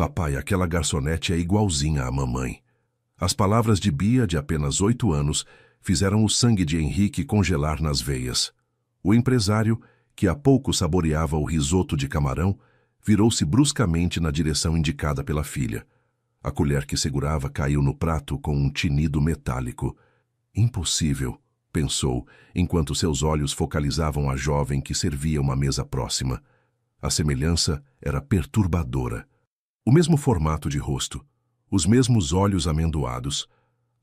Papai, aquela garçonete é igualzinha à mamãe. As palavras de Bia, de apenas 8 anos, fizeram o sangue de Henrique congelar nas veias. O empresário, que há pouco saboreava o risoto de camarão, virou-se bruscamente na direção indicada pela filha. A colher que segurava caiu no prato com um tinido metálico. Impossível, pensou, enquanto seus olhos focalizavam a jovem que servia uma mesa próxima. A semelhança era perturbadora. O mesmo formato de rosto, os mesmos olhos amendoados,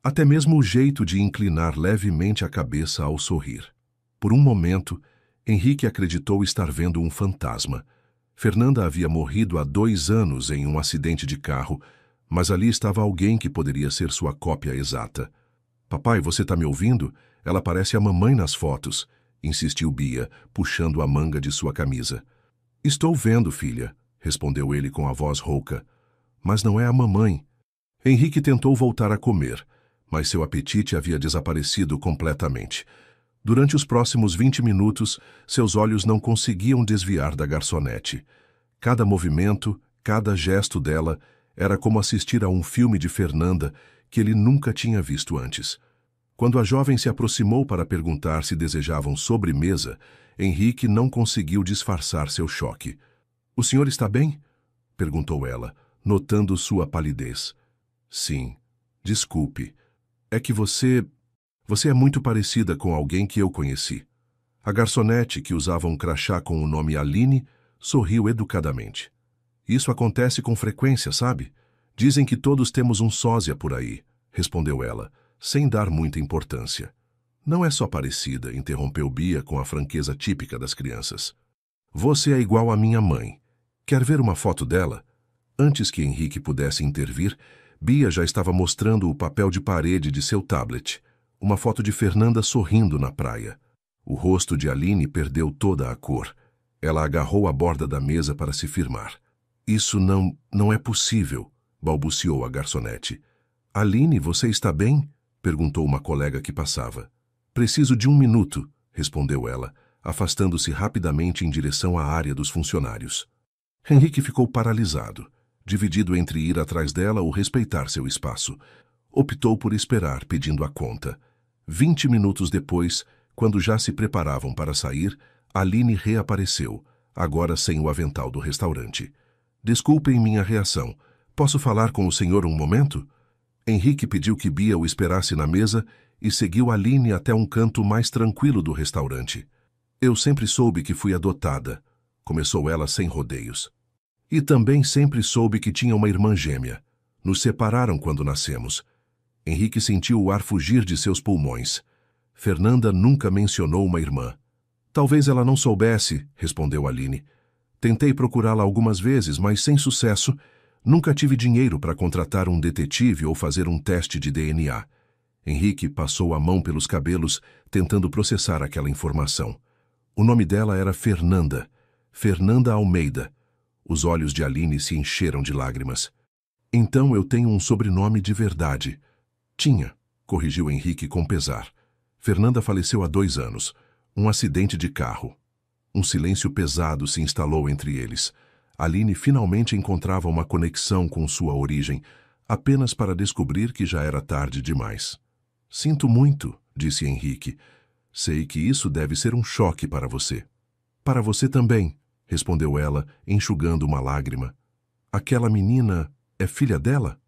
até mesmo o jeito de inclinar levemente a cabeça ao sorrir. Por um momento, Henrique acreditou estar vendo um fantasma. Fernanda havia morrido há 2 anos em um acidente de carro, mas ali estava alguém que poderia ser sua cópia exata. Papai, você está me ouvindo? Ela parece a mamãe nas fotos, insistiu Bia, puxando a manga de sua camisa. Estou vendo, filha, respondeu ele com a voz rouca. Mas não é a mamãe. Henrique tentou voltar a comer, mas seu apetite havia desaparecido completamente. Durante os próximos 20 minutos, seus olhos não conseguiam desviar da garçonete. Cada movimento, cada gesto dela, era como assistir a um filme de Fernanda que ele nunca tinha visto antes. Quando a jovem se aproximou para perguntar se desejavam sobremesa, Henrique não conseguiu disfarçar seu choque. "O senhor está bem?" perguntou ela, notando sua palidez. "Sim. Desculpe. É que você é muito parecida com alguém que eu conheci." A garçonete, que usava um crachá com o nome Aline, sorriu educadamente. "Isso acontece com frequência, sabe? Dizem que todos temos um sósia por aí", respondeu ela, sem dar muita importância. "Não é só parecida", interrompeu Bia com a franqueza típica das crianças. "Você é igual à minha mãe. Quer ver uma foto dela?" Antes que Henrique pudesse intervir, Bia já estava mostrando o papel de parede de seu tablet. Uma foto de Fernanda sorrindo na praia. O rosto de Aline perdeu toda a cor. Ela agarrou a borda da mesa para se firmar. "Isso não é possível", balbuciou a garçonete. "Aline, você está bem?" perguntou uma colega que passava. "Preciso de 1 minuto", respondeu ela, afastando-se rapidamente em direção à área dos funcionários. Henrique ficou paralisado, dividido entre ir atrás dela ou respeitar seu espaço. Optou por esperar, pedindo a conta. 20 minutos depois, quando já se preparavam para sair, Aline reapareceu, agora sem o avental do restaurante. "Desculpem minha reação. Posso falar com o senhor um momento?" Henrique pediu que Bia o esperasse na mesa e seguiu Aline até um canto mais tranquilo do restaurante. "Eu sempre soube que fui adotada", começou ela sem rodeios. "E também sempre soube que tinha uma irmã gêmea. Nos separaram quando nascemos." Henrique sentiu o ar fugir de seus pulmões. Fernanda nunca mencionou uma irmã. "Talvez ela não soubesse", respondeu Aline. "Tentei procurá-la algumas vezes, mas sem sucesso. Nunca tive dinheiro para contratar um detetive ou fazer um teste de DNA." Henrique passou a mão pelos cabelos, tentando processar aquela informação. O nome dela era Fernanda. Fernanda Almeida. Os olhos de Aline se encheram de lágrimas. "Então eu tenho um sobrenome de verdade." "Tinha", corrigiu Henrique com pesar. "Fernanda faleceu há 2 anos. Um acidente de carro." Um silêncio pesado se instalou entre eles. Aline finalmente encontrava uma conexão com sua origem, apenas para descobrir que já era tarde demais. "Sinto muito", disse Henrique. "Sei que isso deve ser um choque para você." "Para você também", respondeu ela, enxugando uma lágrima. "Aquela menina é filha dela?"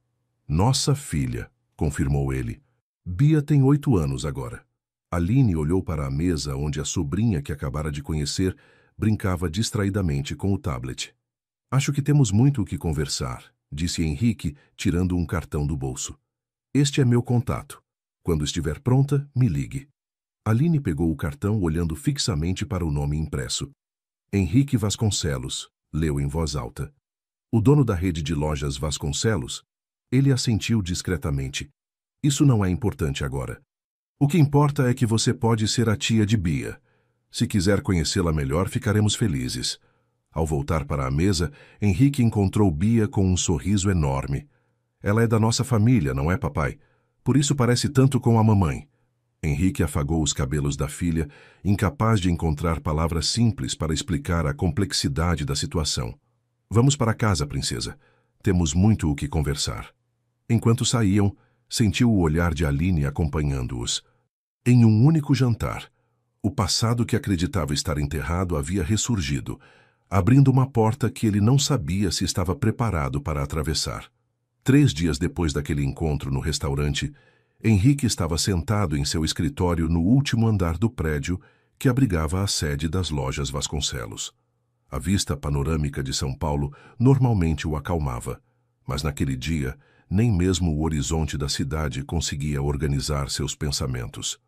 "Nossa filha", confirmou ele. "Bia tem 8 anos agora." Aline olhou para a mesa onde a sobrinha que acabara de conhecer brincava distraidamente com o tablet. "Acho que temos muito o que conversar", disse Henrique, tirando um cartão do bolso. "Este é meu contato. Quando estiver pronta, me ligue." Aline pegou o cartão olhando fixamente para o nome impresso. "Henrique Vasconcelos", leu em voz alta. "O dono da rede de lojas Vasconcelos?" Ele assentiu discretamente. "Isso não é importante agora. O que importa é que você pode ser a tia de Bia. Se quiser conhecê-la melhor, ficaremos felizes." Ao voltar para a mesa, Henrique encontrou Bia com um sorriso enorme. "Ela é da nossa família, não é, papai? Por isso parece tanto com a mamãe." Henrique afagou os cabelos da filha, incapaz de encontrar palavras simples para explicar a complexidade da situação. "Vamos para casa, princesa. Temos muito o que conversar. Enquanto saíam, sentiu o olhar de Aline acompanhando-os. Em um único jantar, o passado que acreditava estar enterrado havia ressurgido, abrindo uma porta que ele não sabia se estava preparado para atravessar. 3 dias depois daquele encontro no restaurante, Henrique estava sentado em seu escritório no último andar do prédio que abrigava a sede das lojas Vasconcelos. A vista panorâmica de São Paulo normalmente o acalmava, mas naquele dia, nem mesmo o horizonte da cidade conseguia organizar seus pensamentos.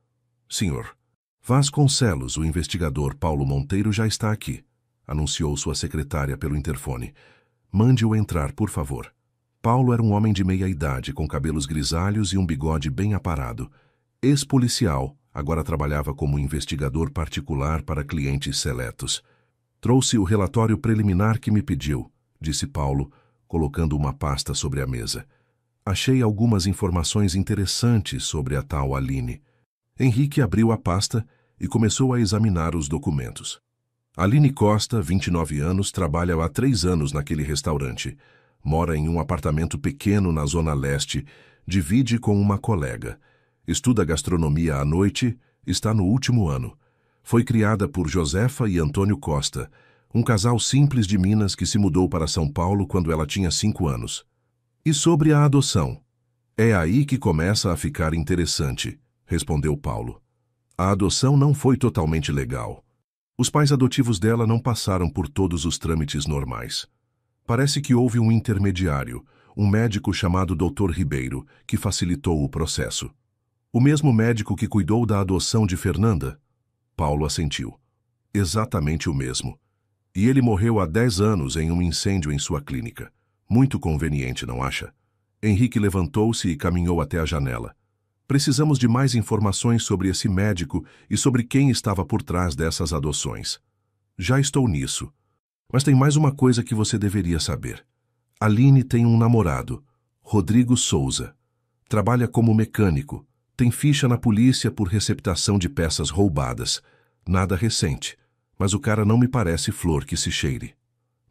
Senhor Vasconcelos, o investigador Paulo Monteiro já está aqui, anunciou sua secretária pelo interfone. Mande-o entrar, por favor. Paulo era um homem de meia-idade, com cabelos grisalhos e um bigode bem aparado. Ex-policial, agora trabalhava como investigador particular para clientes seletos. Trouxe o relatório preliminar que me pediu, disse Paulo, colocando uma pasta sobre a mesa. Achei algumas informações interessantes sobre a tal Aline. Henrique abriu a pasta e começou a examinar os documentos. Aline Costa, 29 anos, trabalha há 3 anos naquele restaurante. Mora em um apartamento pequeno na Zona Leste, divide com uma colega. Estuda gastronomia à noite, está no último ano. Foi criada por Josefa e Antônio Costa, um casal simples de Minas que se mudou para São Paulo quando ela tinha 5 anos. E sobre a adoção? É aí que começa a ficar interessante, respondeu Paulo. A adoção não foi totalmente legal. Os pais adotivos dela não passaram por todos os trâmites normais. Parece que houve um intermediário, um médico chamado Dr. Ribeiro, que facilitou o processo. O mesmo médico que cuidou da adoção de Fernanda? Paulo assentiu. Exatamente o mesmo. E ele morreu há 10 anos em um incêndio em sua clínica. Muito conveniente, não acha? Henrique levantou-se e caminhou até a janela. Precisamos de mais informações sobre esse médico e sobre quem estava por trás dessas adoções. Já estou nisso. Mas tem mais uma coisa que você deveria saber. Aline tem um namorado, Rodrigo Souza. Trabalha como mecânico. Tem ficha na polícia por receptação de peças roubadas. Nada recente, mas o cara não me parece flor que se cheire.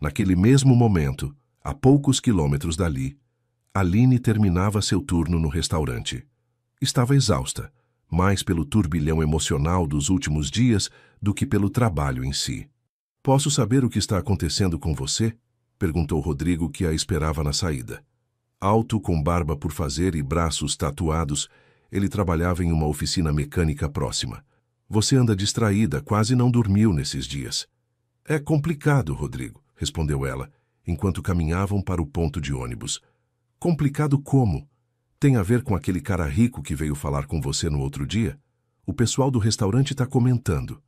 Naquele mesmo momento, a poucos quilômetros dali, Aline terminava seu turno no restaurante. Estava exausta, mais pelo turbilhão emocional dos últimos dias do que pelo trabalho em si. Posso saber o que está acontecendo com você? Perguntou Rodrigo, que a esperava na saída. Alto, com barba por fazer e braços tatuados, ele trabalhava em uma oficina mecânica próxima. Você anda distraída, quase não dormiu nesses dias. É complicado, Rodrigo, respondeu ela, enquanto caminhavam para o ponto de ônibus. Complicado como? Tem a ver com aquele cara rico que veio falar com você no outro dia? O pessoal do restaurante está comentando.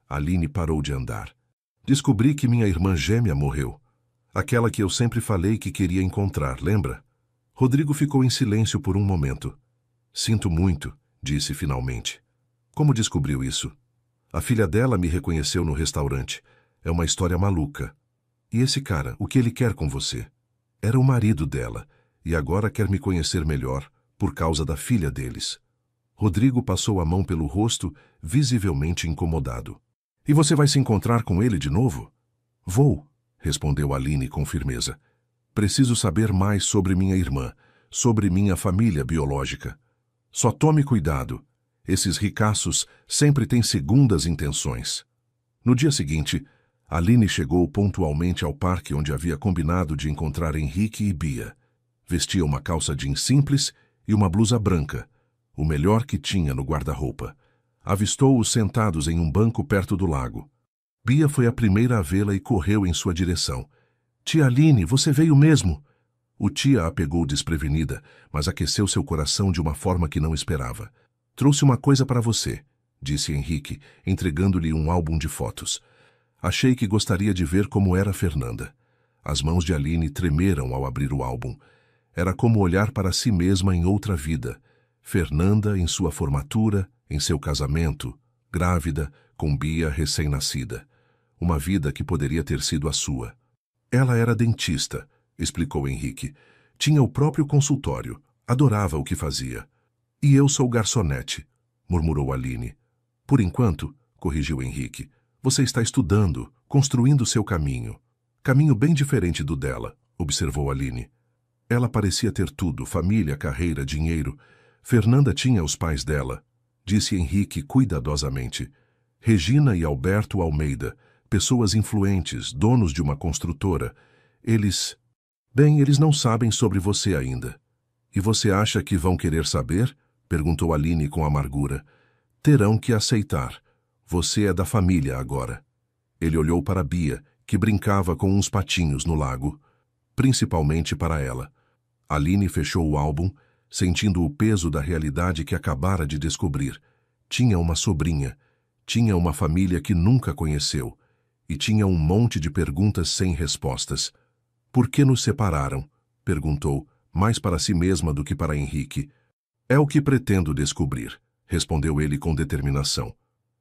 Aline parou de andar. Descobri que minha irmã gêmea morreu. Aquela que eu sempre falei que queria encontrar, lembra? Rodrigo ficou em silêncio por um momento. Sinto muito, disse finalmente. Como descobriu isso? A filha dela me reconheceu no restaurante. É uma história maluca. E esse cara, o que ele quer com você? Era o marido dela, e agora quer me conhecer melhor, por causa da filha deles. Rodrigo passou a mão pelo rosto, visivelmente incomodado. E você vai se encontrar com ele de novo? Vou, respondeu Aline com firmeza. Preciso saber mais sobre minha irmã, sobre minha família biológica. Só tome cuidado. Esses ricaços sempre têm segundas intenções. No dia seguinte, Aline chegou pontualmente ao parque onde havia combinado de encontrar Henrique e Bia. Vestia uma calça jeans simples e uma blusa branca, o melhor que tinha no guarda-roupa. Avistou-os sentados em um banco perto do lago. Bia foi a primeira a vê-la e correu em sua direção. Tia Aline, você veio mesmo! O tia a pegou desprevenida, mas aqueceu seu coração de uma forma que não esperava. Trouxe uma coisa para você, disse Henrique, entregando-lhe um álbum de fotos. Achei que gostaria de ver como era Fernanda. As mãos de Aline tremeram ao abrir o álbum. Era como olhar para si mesma em outra vida. Fernanda em sua formatura, em seu casamento, grávida, com Bia recém-nascida. Uma vida que poderia ter sido a sua. Ela era dentista, explicou Henrique. Tinha o próprio consultório, adorava o que fazia. E eu sou garçonete, murmurou Aline. Por enquanto, corrigiu Henrique, você está estudando, construindo seu caminho. Caminho bem diferente do dela, observou Aline. Ela parecia ter tudo, família, carreira, dinheiro. Fernanda tinha os pais dela, disse Henrique cuidadosamente. Regina e Alberto Almeida, pessoas influentes, donos de uma construtora. Eles... Bem, eles não sabem sobre você ainda. E você acha que vão querer saber? Perguntou Aline com amargura. Terão que aceitar. Você é da família agora. Ele olhou para Bia, que brincava com uns patinhos no lago. Principalmente para ela. Aline fechou o álbum, sentindo o peso da realidade que acabara de descobrir. Tinha uma sobrinha, tinha uma família que nunca conheceu, e tinha um monte de perguntas sem respostas. Por que nos separaram? Perguntou, mais para si mesma do que para Henrique. É o que pretendo descobrir, respondeu ele com determinação.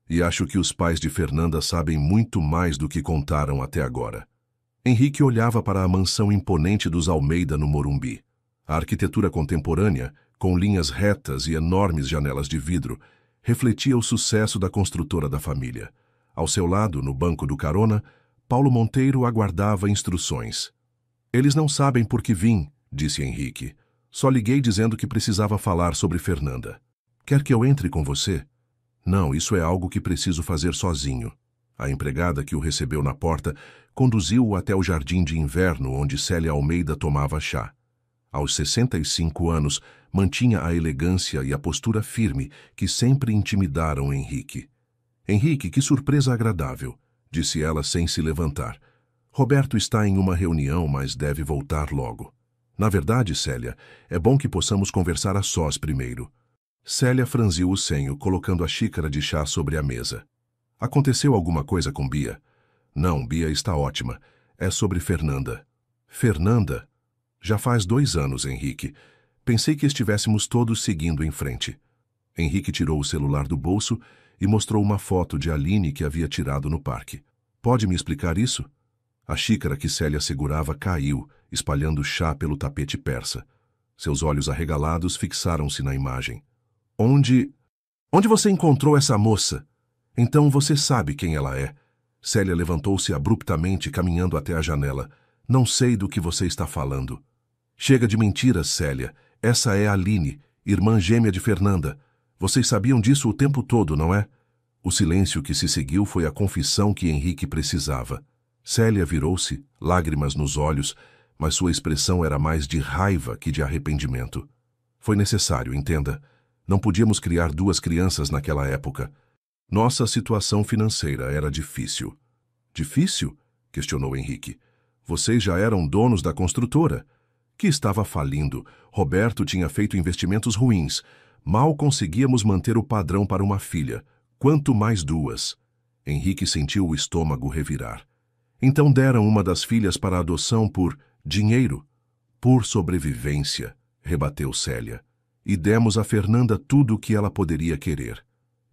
E acho que os pais de Fernanda sabem muito mais do que contaram até agora. Henrique olhava para a mansão imponente dos Almeida no Morumbi. A arquitetura contemporânea, com linhas retas e enormes janelas de vidro, refletia o sucesso da construtora da família. Ao seu lado, no banco do carona, Paulo Monteiro aguardava instruções. Eles não sabem por que vim, disse Henrique. Só liguei dizendo que precisava falar sobre Fernanda. Quer que eu entre com você? Não, isso é algo que preciso fazer sozinho. A empregada que o recebeu na porta conduziu-o até o jardim de inverno onde Célia Almeida tomava chá. Aos 65 anos, mantinha a elegância e a postura firme que sempre intimidaram Henrique. Henrique, que surpresa agradável, disse ela sem se levantar. Roberto está em uma reunião, mas deve voltar logo. Na verdade, Célia, é bom que possamos conversar a sós primeiro. Célia franziu o senho, colocando a xícara de chá sobre a mesa. Aconteceu alguma coisa com Bia? Não, Bia está ótima. É sobre Fernanda. Fernanda? Já faz 2 anos, Henrique. Pensei que estivéssemos todos seguindo em frente. Henrique tirou o celular do bolso e mostrou uma foto de Aline que havia tirado no parque. Pode me explicar isso? A xícara que Célia segurava caiu, espalhando chá pelo tapete persa. Seus olhos arregalados fixaram-se na imagem. Onde você encontrou essa moça? Então você sabe quem ela é. Célia levantou-se abruptamente, caminhando até a janela. Não sei do que você está falando. Chega de mentiras, Célia. Essa é Aline, irmã gêmea de Fernanda. Vocês sabiam disso o tempo todo, não é? O silêncio que se seguiu foi a confissão que Henrique precisava. Célia virou-se, lágrimas nos olhos, mas sua expressão era mais de raiva que de arrependimento. Foi necessário, entenda. Não podíamos criar 2 crianças naquela época. Nossa situação financeira era difícil. Difícil? Questionou Henrique. Vocês já eram donos da construtora, que estava falindo. Roberto tinha feito investimentos ruins. Mal conseguíamos manter o padrão para uma filha, quanto mais 2. Henrique sentiu o estômago revirar. Então deram uma das filhas para adoção por dinheiro? Por sobrevivência, rebateu Célia. E demos a Fernanda tudo o que ela poderia querer.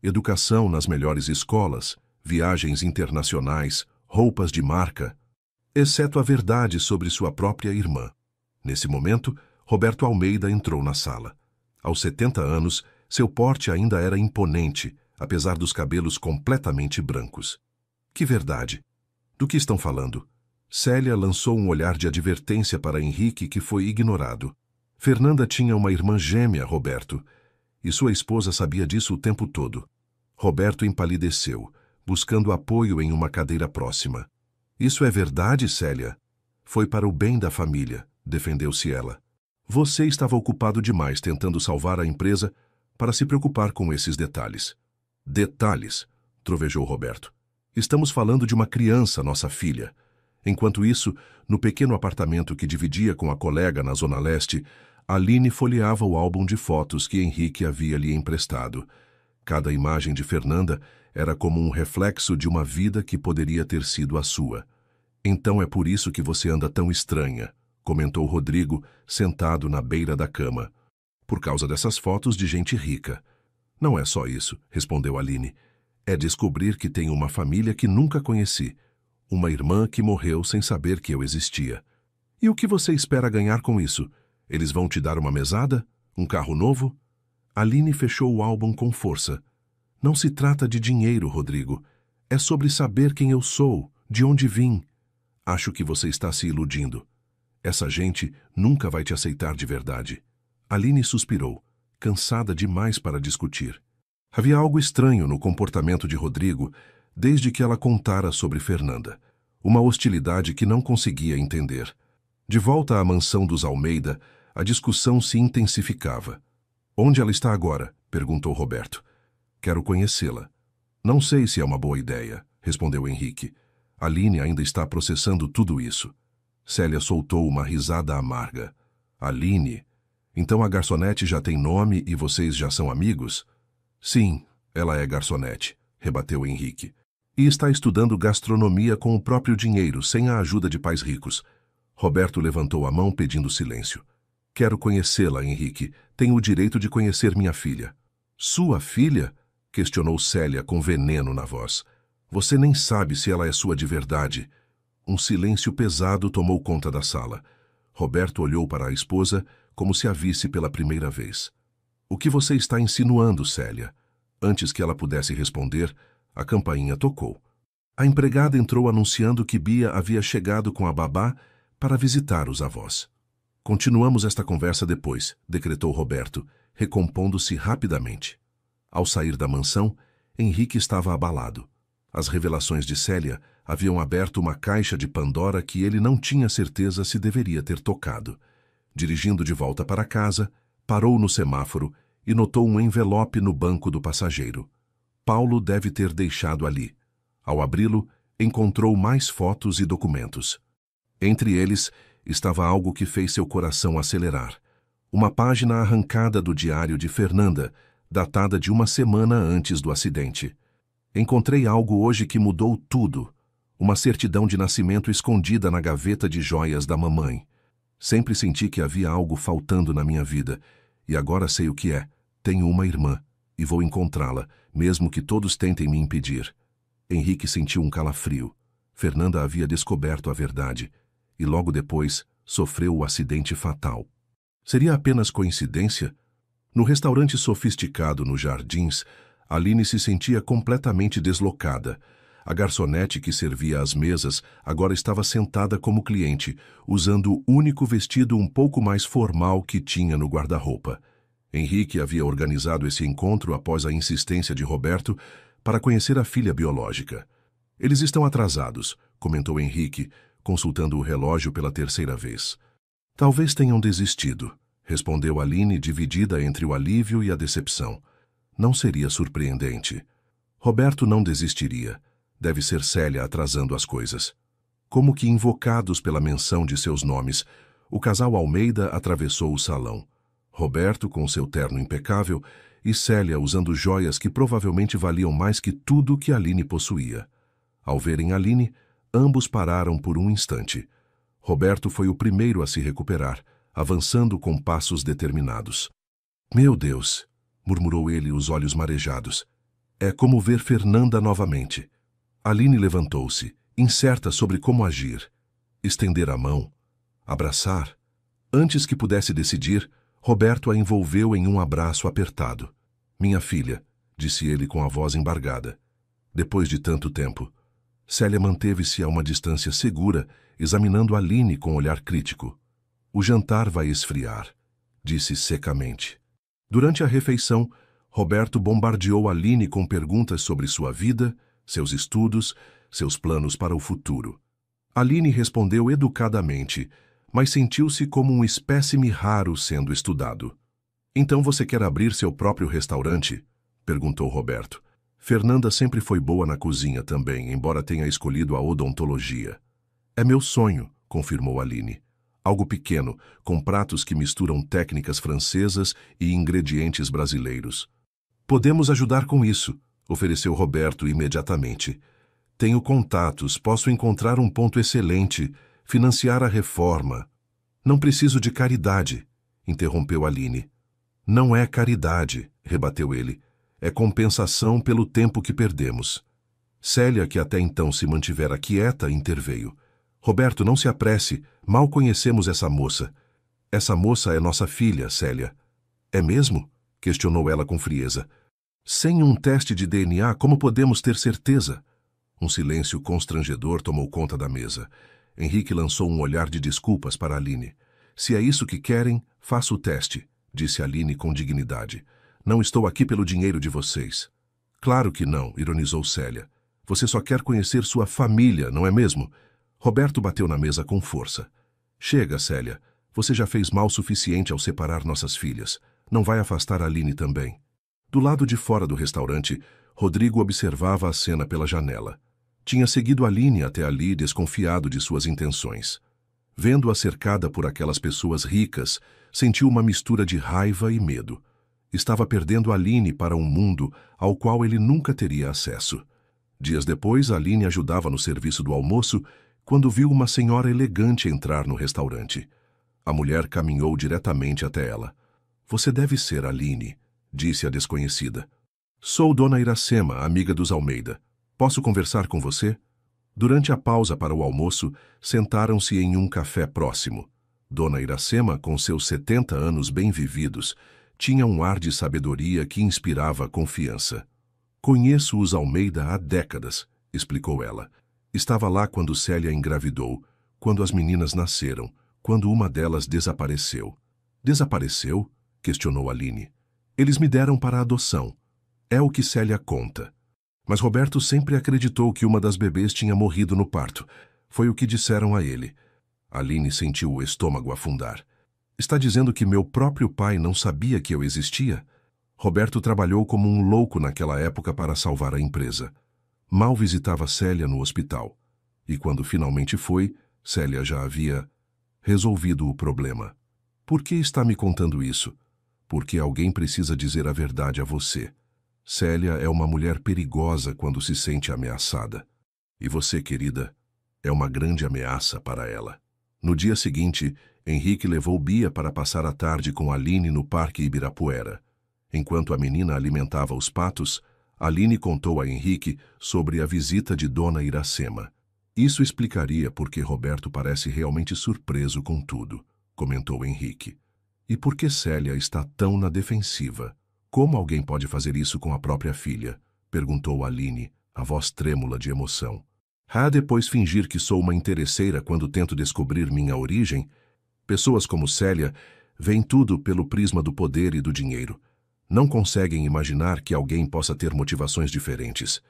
Educação nas melhores escolas, viagens internacionais, roupas de marca, exceto a verdade sobre sua própria irmã. Nesse momento, Roberto Almeida entrou na sala. Aos 70 anos, seu porte ainda era imponente, apesar dos cabelos completamente brancos. Que verdade? Do que estão falando? Célia lançou um olhar de advertência para Henrique que foi ignorado. Fernanda tinha uma irmã gêmea, Roberto, e sua esposa sabia disso o tempo todo. Roberto empalideceu, buscando apoio em uma cadeira próxima. Isso é verdade, Célia? Foi para o bem da família, defendeu-se ela. Você estava ocupado demais tentando salvar a empresa para se preocupar com esses detalhes. Detalhes, trovejou Roberto. Estamos falando de uma criança, nossa filha. Enquanto isso, no pequeno apartamento que dividia com a colega na Zona Leste, Aline folheava o álbum de fotos que Henrique havia lhe emprestado. Cada imagem de Fernanda era como um reflexo de uma vida que poderia ter sido a sua. Então é por isso que você anda tão estranha, comentou Rodrigo, sentado na beira da cama. Por causa dessas fotos de gente rica. Não é só isso, respondeu Aline. É descobrir que tenho uma família que nunca conheci. Uma irmã que morreu sem saber que eu existia. E o que você espera ganhar com isso? Eles vão te dar uma mesada? Um carro novo? Aline fechou o álbum com força. Não se trata de dinheiro, Rodrigo. É sobre saber quem eu sou, de onde vim. Acho que você está se iludindo. Essa gente nunca vai te aceitar de verdade. Aline suspirou, cansada demais para discutir. Havia algo estranho no comportamento de Rodrigo desde que ela contara sobre Fernanda. Uma hostilidade que não conseguia entender. De volta à mansão dos Almeida, a discussão se intensificava. Onde ela está agora? Perguntou Roberto. Quero conhecê-la. Não sei se é uma boa ideia, respondeu Henrique. Aline ainda está processando tudo isso. Célia soltou uma risada amarga. Aline? Então a garçonete já tem nome e vocês já são amigos? Sim, ela é garçonete, rebateu Henrique. E está estudando gastronomia com o próprio dinheiro, sem a ajuda de pais ricos. Roberto levantou a mão pedindo silêncio. Quero conhecê-la, Henrique. Tenho o direito de conhecer minha filha. Sua filha? Questionou Célia com veneno na voz. Você nem sabe se ela é sua de verdade. Um silêncio pesado tomou conta da sala. Roberto olhou para a esposa como se a visse pela primeira vez. O que você está insinuando, Célia? Antes que ela pudesse responder, a campainha tocou. A empregada entrou anunciando que Bia havia chegado com a babá para visitar os avós. Continuamos esta conversa depois, decretou Roberto, recompondo-se rapidamente. Ao sair da mansão, Henrique estava abalado. As revelações de Célia haviam aberto uma caixa de Pandora que ele não tinha certeza se deveria ter tocado. Dirigindo de volta para casa, parou no semáforo e notou um envelope no banco do passageiro. Paulo deve ter deixado ali. Ao abri-lo, encontrou mais fotos e documentos. Entre eles, estava algo que fez seu coração acelerar. Uma página arrancada do diário de Fernanda, datada de uma semana antes do acidente. Encontrei algo hoje que mudou tudo. Uma certidão de nascimento escondida na gaveta de joias da mamãe. Sempre senti que havia algo faltando na minha vida, e agora sei o que é. Tenho uma irmã, e vou encontrá-la, mesmo que todos tentem me impedir. Henrique sentiu um calafrio. Fernanda havia descoberto a verdade, e logo depois sofreu o acidente fatal. Seria apenas coincidência? No restaurante sofisticado nos Jardins, Aline se sentia completamente deslocada. A garçonete que servia às mesas agora estava sentada como cliente, usando o único vestido um pouco mais formal que tinha no guarda-roupa. Henrique havia organizado esse encontro após a insistência de Roberto para conhecer a filha biológica. Eles estão atrasados, comentou Henrique, consultando o relógio pela terceira vez. Talvez tenham desistido, respondeu Aline, dividida entre o alívio e a decepção. Não seria surpreendente. Roberto não desistiria. Deve ser Célia atrasando as coisas. Como que invocados pela menção de seus nomes, o casal Almeida atravessou o salão. Roberto com seu terno impecável e Célia usando joias que provavelmente valiam mais que tudo que Aline possuía. Ao verem Aline, ambos pararam por um instante. Roberto foi o primeiro a se recuperar, avançando com passos determinados. Meu Deus! Murmurou ele, os olhos marejados. É como ver Fernanda novamente. Aline levantou-se, incerta sobre como agir. Estender a mão. Abraçar. Antes que pudesse decidir, Roberto a envolveu em um abraço apertado. Minha filha, disse ele com a voz embargada. Depois de tanto tempo. Célia manteve-se a uma distância segura, examinando Aline com olhar crítico. O jantar vai esfriar, disse secamente. Durante a refeição, Roberto bombardeou Aline com perguntas sobre sua vida, seus estudos, seus planos para o futuro. Aline respondeu educadamente, mas sentiu-se como um espécime raro sendo estudado. Então você quer abrir seu próprio restaurante? Perguntou Roberto. Fernanda sempre foi boa na cozinha também, embora tenha escolhido a odontologia. É meu sonho, confirmou Aline. Algo pequeno, com pratos que misturam técnicas francesas e ingredientes brasileiros. Podemos ajudar com isso, ofereceu Roberto imediatamente. Tenho contatos, posso encontrar um ponto excelente, financiar a reforma. Não preciso de caridade, interrompeu Aline. Não é caridade, rebateu ele. É compensação pelo tempo que perdemos. Célia, que até então se mantivera quieta, interveio. Roberto, não se apresse, mal conhecemos essa moça. Essa moça é nossa filha, Célia. É mesmo? Questionou ela com frieza. Sem um teste de DNA, como podemos ter certeza? Um silêncio constrangedor tomou conta da mesa. Henrique lançou um olhar de desculpas para Aline. Se é isso que querem, faça o teste, disse Aline com dignidade. Não estou aqui pelo dinheiro de vocês. Claro que não, ironizou Célia. Você só quer conhecer sua família, não é mesmo? Roberto bateu na mesa com força. Chega, Célia. Você já fez mal suficiente ao separar nossas filhas. Não vai afastar Aline também. Do lado de fora do restaurante, Rodrigo observava a cena pela janela. Tinha seguido Aline até ali, desconfiado de suas intenções. Vendo-a cercada por aquelas pessoas ricas, sentiu uma mistura de raiva e medo. Estava perdendo Aline para um mundo ao qual ele nunca teria acesso. Dias depois, Aline ajudava no serviço do almoço quando viu uma senhora elegante entrar no restaurante. A mulher caminhou diretamente até ela. Você deve ser Aline, disse a desconhecida. Sou Dona Iracema, amiga dos Almeida. Posso conversar com você? Durante a pausa para o almoço, sentaram-se em um café próximo. Dona Iracema, com seus 70 anos bem vividos, tinha um ar de sabedoria que inspirava confiança. Conheço os Almeida há décadas, explicou ela. Estava lá quando Célia engravidou, quando as meninas nasceram, quando uma delas desapareceu. Desapareceu? Questionou Aline. Eles me deram para adoção. É o que Célia conta. Mas Roberto sempre acreditou que uma das bebês tinha morrido no parto. Foi o que disseram a ele. Aline sentiu o estômago afundar. Está dizendo que meu próprio pai não sabia que eu existia? Roberto trabalhou como um louco naquela época para salvar a empresa. Mal visitava Célia no hospital. E quando finalmente foi, Célia já havia resolvido o problema. Por que está me contando isso? Porque alguém precisa dizer a verdade a você. Célia é uma mulher perigosa quando se sente ameaçada. E você, querida, é uma grande ameaça para ela. No dia seguinte, Henrique levou Bia para passar a tarde com Aline no Parque Ibirapuera. Enquanto a menina alimentava os patos, Aline contou a Henrique sobre a visita de Dona Iracema. Isso explicaria por que Roberto parece realmente surpreso com tudo, comentou Henrique. E por que Célia está tão na defensiva? Como alguém pode fazer isso com a própria filha? Perguntou Aline, a voz trêmula de emoção. Depois fingir que sou uma interesseira quando tento descobrir minha origem? Pessoas como Célia veem tudo pelo prisma do poder e do dinheiro. Não conseguem imaginar que alguém possa ter motivações diferentes.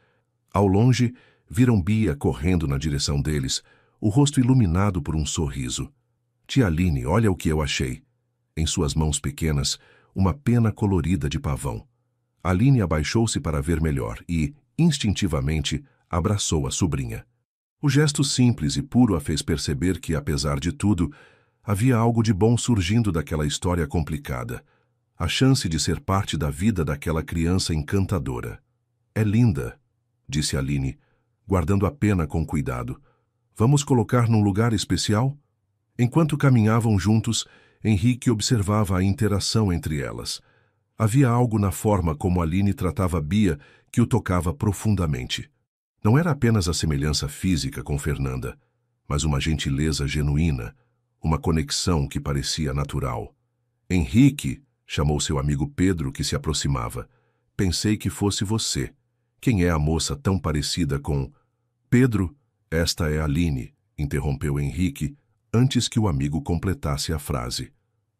Ao longe, viram Bia correndo na direção deles, o rosto iluminado por um sorriso. Tia Aline, olha o que eu achei. Em suas mãos pequenas, uma pena colorida de pavão. Aline abaixou-se para ver melhor e, instintivamente, abraçou a sobrinha. O gesto simples e puro a fez perceber que, apesar de tudo, havia algo de bom surgindo daquela história complicada. A chance de ser parte da vida daquela criança encantadora. É linda, disse Aline, guardando a pena com cuidado. Vamos colocar num lugar especial? Enquanto caminhavam juntos, Henrique observava a interação entre elas. Havia algo na forma como Aline tratava Bia que o tocava profundamente. Não era apenas a semelhança física com Fernanda, mas uma gentileza genuína, uma conexão que parecia natural. Henrique, chamou seu amigo Pedro, que se aproximava. Pensei que fosse você. Quem é a moça tão parecida com... Pedro, esta é Aline, interrompeu Henrique, antes que o amigo completasse a frase.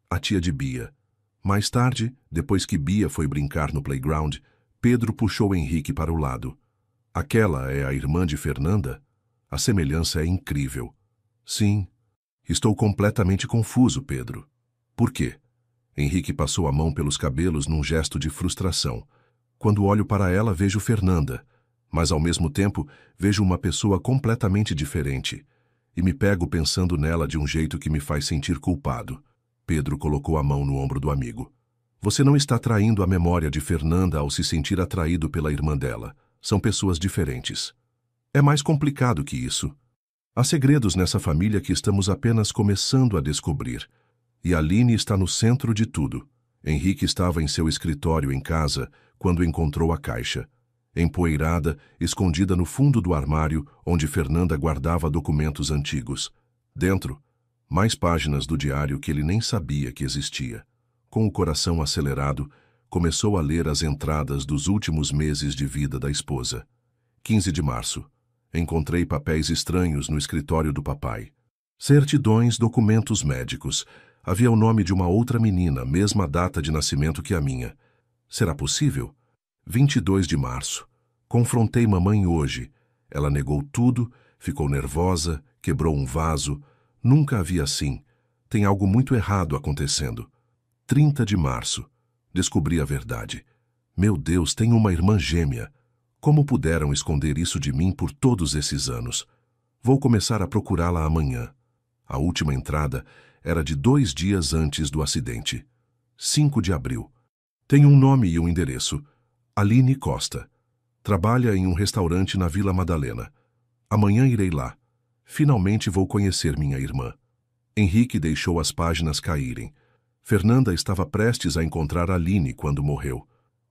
A tia de Bia. Mais tarde, depois que Bia foi brincar no playground, Pedro puxou Henrique para o lado. Aquela é a irmã de Fernanda? A semelhança é incrível. Sim. Estou completamente confuso, Pedro. Por quê? Henrique passou a mão pelos cabelos num gesto de frustração. Quando olho para ela, vejo Fernanda, mas ao mesmo tempo vejo uma pessoa completamente diferente. E me pego pensando nela de um jeito que me faz sentir culpado. Pedro colocou a mão no ombro do amigo. Você não está traindo a memória de Fernanda ao se sentir atraído pela irmã dela. São pessoas diferentes. É mais complicado que isso. Há segredos nessa família que estamos apenas começando a descobrir. E Aline está no centro de tudo. Henrique estava em seu escritório em casa quando encontrou a caixa. Empoeirada, escondida no fundo do armário onde Fernanda guardava documentos antigos. Dentro, mais páginas do diário que ele nem sabia que existia. Com o coração acelerado, começou a ler as entradas dos últimos meses de vida da esposa. 15 de março. Encontrei papéis estranhos no escritório do papai. Certidões, documentos médicos. Havia o nome de uma outra menina, mesma data de nascimento que a minha. Será possível? 22 de março. Confrontei mamãe hoje. Ela negou tudo, ficou nervosa, quebrou um vaso. Nunca a vi assim. Tem algo muito errado acontecendo. 30 de março. Descobri a verdade. Meu Deus, tenho uma irmã gêmea. Como puderam esconder isso de mim por todos esses anos? Vou começar a procurá-la amanhã. A última entrada era de 2 dias antes do acidente. 5 de abril. Tem um nome e um endereço. Aline Costa. Trabalha em um restaurante na Vila Madalena. Amanhã irei lá. Finalmente vou conhecer minha irmã. Henrique deixou as páginas caírem. Fernanda estava prestes a encontrar Aline quando morreu.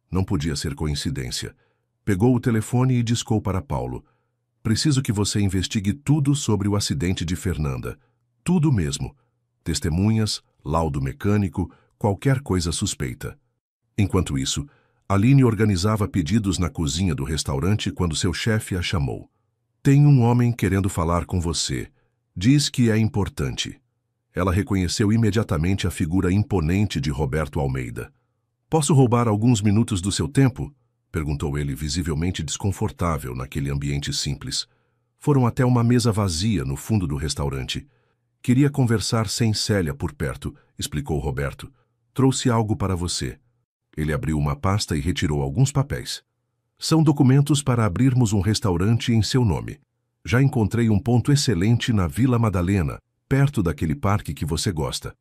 Não podia ser coincidência. Pegou o telefone e discou para Paulo. Preciso que você investigue tudo sobre o acidente de Fernanda. Tudo mesmo. Testemunhas, laudo mecânico, qualquer coisa suspeita. Enquanto isso, Aline organizava pedidos na cozinha do restaurante quando seu chefe a chamou. Tem um homem querendo falar com você. Diz que é importante. Ela reconheceu imediatamente a figura imponente de Roberto Almeida. Posso roubar alguns minutos do seu tempo? Perguntou ele, visivelmente desconfortável naquele ambiente simples. Foram até uma mesa vazia no fundo do restaurante. Queria conversar sem Célia por perto, explicou Roberto. Trouxe algo para você. Ele abriu uma pasta e retirou alguns papéis. São documentos para abrirmos um restaurante em seu nome. Já encontrei um ponto excelente na Vila Madalena, perto daquele parque que você gosta.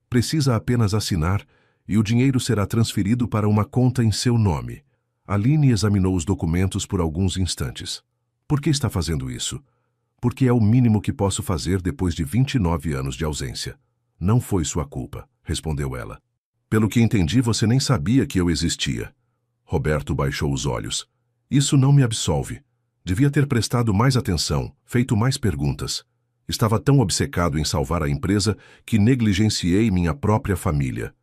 Precisa apenas assinar e o dinheiro será transferido para uma conta em seu nome. Aline examinou os documentos por alguns instantes. Por que está fazendo isso? Porque é o mínimo que posso fazer depois de 29 anos de ausência. Não foi sua culpa, respondeu ela. Pelo que entendi, você nem sabia que eu existia. Roberto baixou os olhos. Isso não me absolve. Devia ter prestado mais atenção, feito mais perguntas. Estava tão obcecado em salvar a empresa que negligenciei minha própria família.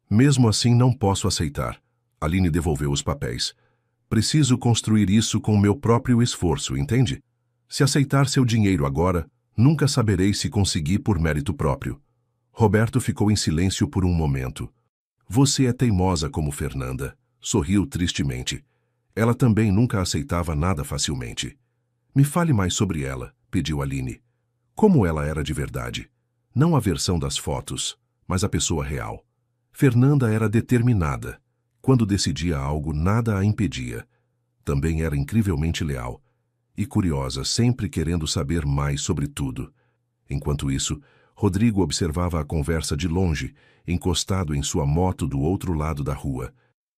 Mesmo assim, não posso aceitar. Aline devolveu os papéis. Preciso construir isso com meu próprio esforço, entende? Se aceitar seu dinheiro agora, nunca saberei se consegui por mérito próprio. Roberto ficou em silêncio por um momento. Você é teimosa como Fernanda. Sorriu tristemente. Ela também nunca aceitava nada facilmente. Me fale mais sobre ela, pediu Aline. Como ela era de verdade. Não a versão das fotos, mas a pessoa real. Fernanda era determinada. Quando decidia algo, nada a impedia. Também era incrivelmente leal. E curiosa, sempre querendo saber mais sobre tudo. Enquanto isso, Rodrigo observava a conversa de longe, encostado em sua moto do outro lado da rua.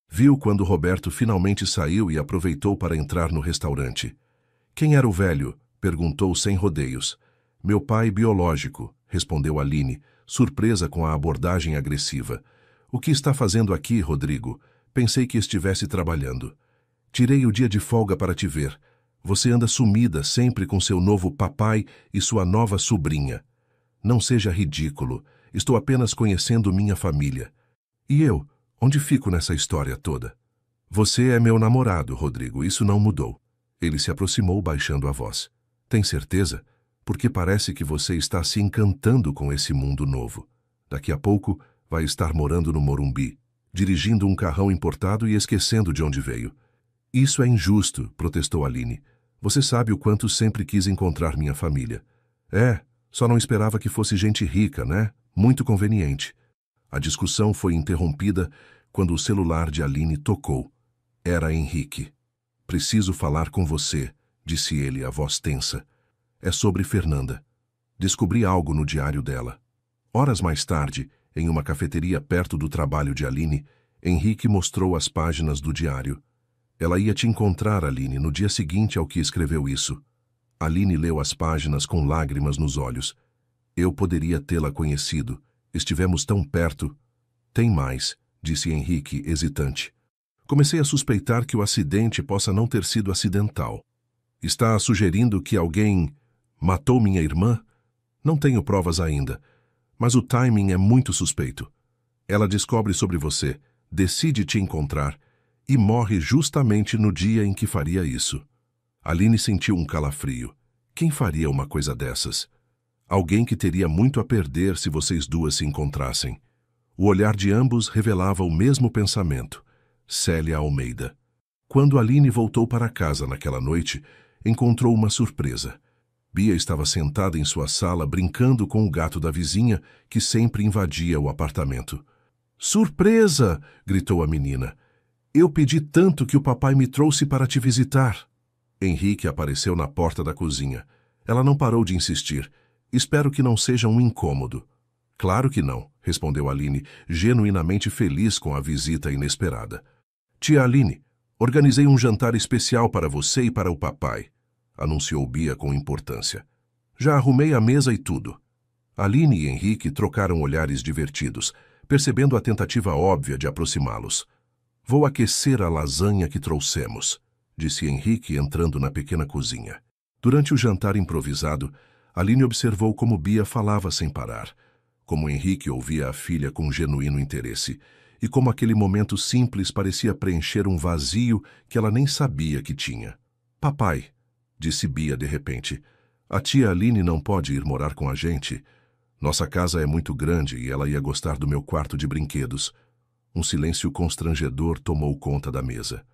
Viu quando Roberto finalmente saiu e aproveitou para entrar no restaurante. Quem era o velho? Perguntou sem rodeios. Meu pai biológico, respondeu Aline, surpresa com a abordagem agressiva. O que está fazendo aqui, Rodrigo? Pensei que estivesse trabalhando. Tirei o dia de folga para te ver. Você anda sumida sempre com seu novo papai e sua nova sobrinha. Não seja ridículo. Estou apenas conhecendo minha família. E eu? Onde fico nessa história toda? Você é meu namorado, Rodrigo. Isso não mudou. Ele se aproximou baixando a voz. Tem certeza? Porque parece que você está se encantando com esse mundo novo. Daqui a pouco vai estar morando no Morumbi, dirigindo um carrão importado e esquecendo de onde veio. Isso é injusto, protestou Aline. Você sabe o quanto sempre quis encontrar minha família. Só não esperava que fosse gente rica, né? Muito conveniente. A discussão foi interrompida quando o celular de Aline tocou. Era Henrique. Preciso falar com você, disse ele, a voz tensa. É sobre Fernanda. Descobri algo no diário dela. Horas mais tarde, em uma cafeteria perto do trabalho de Aline, Henrique mostrou as páginas do diário. Ela ia te encontrar, Aline, no dia seguinte ao que escreveu isso. Aline leu as páginas com lágrimas nos olhos. Eu poderia tê-la conhecido. Estivemos tão perto. Tem mais, disse Henrique, hesitante. Comecei a suspeitar que o acidente possa não ter sido acidental. Está sugerindo que alguém matou minha irmã? Não tenho provas ainda, mas o timing é muito suspeito. Ela descobre sobre você, decide te encontrar e morre justamente no dia em que faria isso. Aline sentiu um calafrio. Quem faria uma coisa dessas? Alguém que teria muito a perder se vocês duas se encontrassem. O olhar de ambos revelava o mesmo pensamento. Célia Almeida. Quando Aline voltou para casa naquela noite, encontrou uma surpresa. Bia estava sentada em sua sala brincando com o gato da vizinha, que sempre invadia o apartamento. "Surpresa!" gritou a menina. "Eu pedi tanto que o papai me trouxe para te visitar." Henrique apareceu na porta da cozinha. Ela não parou de insistir. "Espero que não seja um incômodo." "Claro que não", respondeu Aline, genuinamente feliz com a visita inesperada. "Tia Aline, organizei um jantar especial para você e para o papai", anunciou Bia com importância. "Já arrumei a mesa e tudo." Aline e Henrique trocaram olhares divertidos, percebendo a tentativa óbvia de aproximá-los. "Vou aquecer a lasanha que trouxemos", disse Henrique entrando na pequena cozinha. Durante o jantar improvisado, Aline observou como Bia falava sem parar, como Henrique ouvia a filha com genuíno interesse, e como aquele momento simples parecia preencher um vazio que ela nem sabia que tinha. "Papai", disse Bia de repente, "a tia Aline não pode ir morar com a gente. Nossa casa é muito grande e ela ia gostar do meu quarto de brinquedos." Um silêncio constrangedor tomou conta da mesa.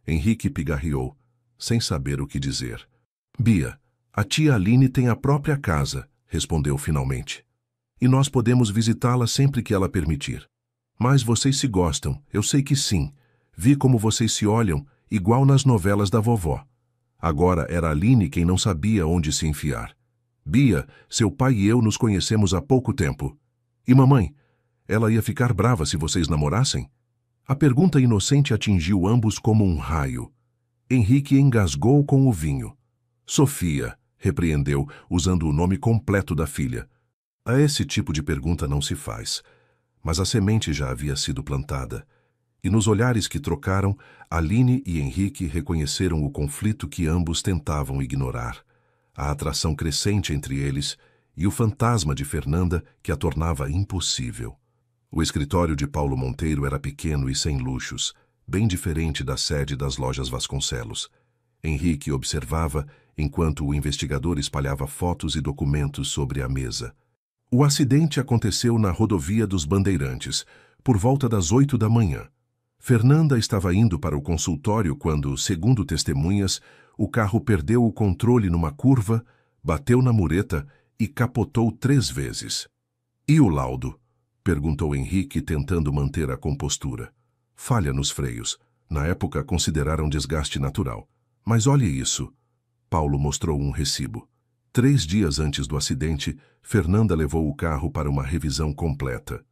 Henrique pigarreou, sem saber o que dizer. "Bia, a tia Aline tem a própria casa", respondeu finalmente. "E nós podemos visitá-la sempre que ela permitir. Mas vocês se gostam, eu sei que sim. Vi como vocês se olham, igual nas novelas da vovó." Agora era Aline quem não sabia onde se enfiar. "Bia, seu pai e eu nos conhecemos há pouco tempo. E mamãe, ela ia ficar brava se vocês namorassem?" A pergunta inocente atingiu ambos como um raio. Henrique engasgou com o vinho. "Sofia", repreendeu, usando o nome completo da filha. A esse tipo de pergunta não se faz. Mas a semente já havia sido plantada. E nos olhares que trocaram, Aline e Henrique reconheceram o conflito que ambos tentavam ignorar, a atração crescente entre eles e o fantasma de Fernanda que a tornava impossível. O escritório de Paulo Monteiro era pequeno e sem luxos, bem diferente da sede das lojas Vasconcelos. Henrique observava enquanto o investigador espalhava fotos e documentos sobre a mesa. O acidente aconteceu na rodovia dos Bandeirantes, por volta das 8 da manhã. Fernanda estava indo para o consultório quando, segundo testemunhas, o carro perdeu o controle numa curva, bateu na mureta e capotou 3 vezes. "E o laudo?", perguntou Henrique, tentando manter a compostura. "Falha nos freios. Na época consideraram desgaste natural. Mas olhe isso." Paulo mostrou um recibo. 3 dias antes do acidente, Fernanda levou o carro para uma revisão completa.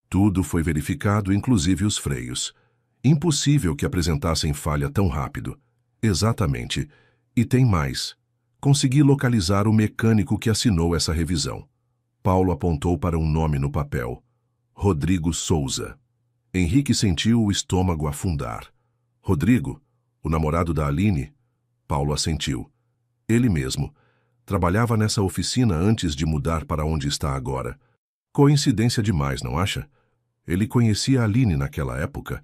Tudo foi verificado, inclusive os freios. Impossível que apresentassem falha tão rápido. Exatamente. E tem mais. Consegui localizar o mecânico que assinou essa revisão. Paulo apontou para um nome no papel. Rodrigo Souza. Henrique sentiu o estômago afundar. "Rodrigo? O namorado da Aline?" Paulo assentiu. "Ele mesmo. Trabalhava nessa oficina antes de mudar para onde está agora. Coincidência demais, não acha? Ele conhecia a Aline naquela época.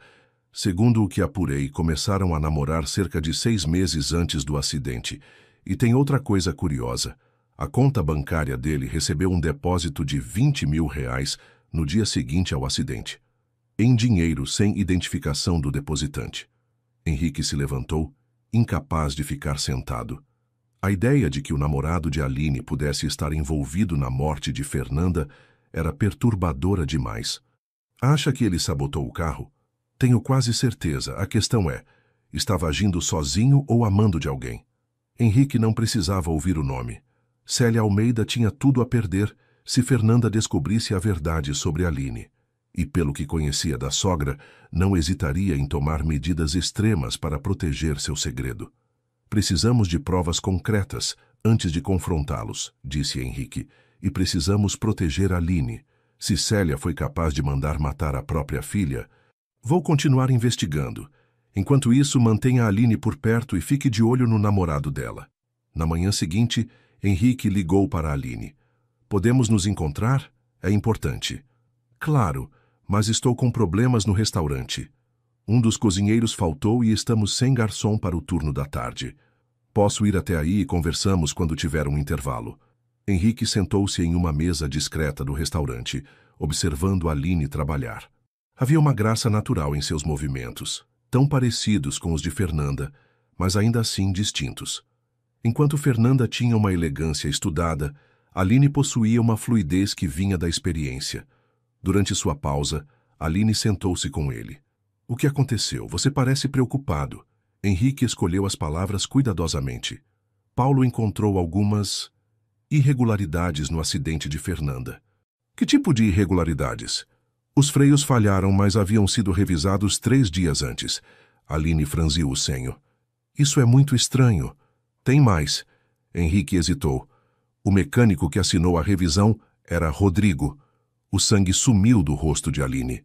Segundo o que apurei, começaram a namorar cerca de 6 meses antes do acidente. E tem outra coisa curiosa. A conta bancária dele recebeu um depósito de R$ 20.000 no dia seguinte ao acidente. Em dinheiro, sem identificação do depositante." Henrique se levantou, incapaz de ficar sentado. A ideia de que o namorado de Aline pudesse estar envolvido na morte de Fernanda era perturbadora demais. "Acha que ele sabotou o carro?" "Tenho quase certeza. A questão é, estava agindo sozinho ou amando de alguém?" Henrique não precisava ouvir o nome. Célia Almeida tinha tudo a perder se Fernanda descobrisse a verdade sobre Aline. E, pelo que conhecia da sogra, não hesitaria em tomar medidas extremas para proteger seu segredo. "Precisamos de provas concretas antes de confrontá-los", disse Henrique, "e precisamos proteger Aline. Se Célia foi capaz de mandar matar a própria filha, vou continuar investigando. Enquanto isso, mantenha a Aline por perto e fique de olho no namorado dela." Na manhã seguinte, Henrique ligou para Aline. "Podemos nos encontrar? É importante." "Claro, mas estou com problemas no restaurante. Um dos cozinheiros faltou e estamos sem garçom para o turno da tarde. Posso ir até aí e conversamos quando tiver um intervalo." Henrique sentou-se em uma mesa discreta do restaurante, observando Aline trabalhar. Havia uma graça natural em seus movimentos, tão parecidos com os de Fernanda, mas ainda assim distintos. Enquanto Fernanda tinha uma elegância estudada, Aline possuía uma fluidez que vinha da experiência. Durante sua pausa, Aline sentou-se com ele. O que aconteceu? Você parece preocupado. Henrique escolheu as palavras cuidadosamente. Paulo encontrou algumas irregularidades no acidente de Fernanda. Que tipo de irregularidades? Os freios falharam, mas haviam sido revisados 3 dias antes. Aline franziu o senho. Isso é muito estranho. Tem mais. Henrique hesitou. O mecânico que assinou a revisão era Rodrigo. O sangue sumiu do rosto de Aline.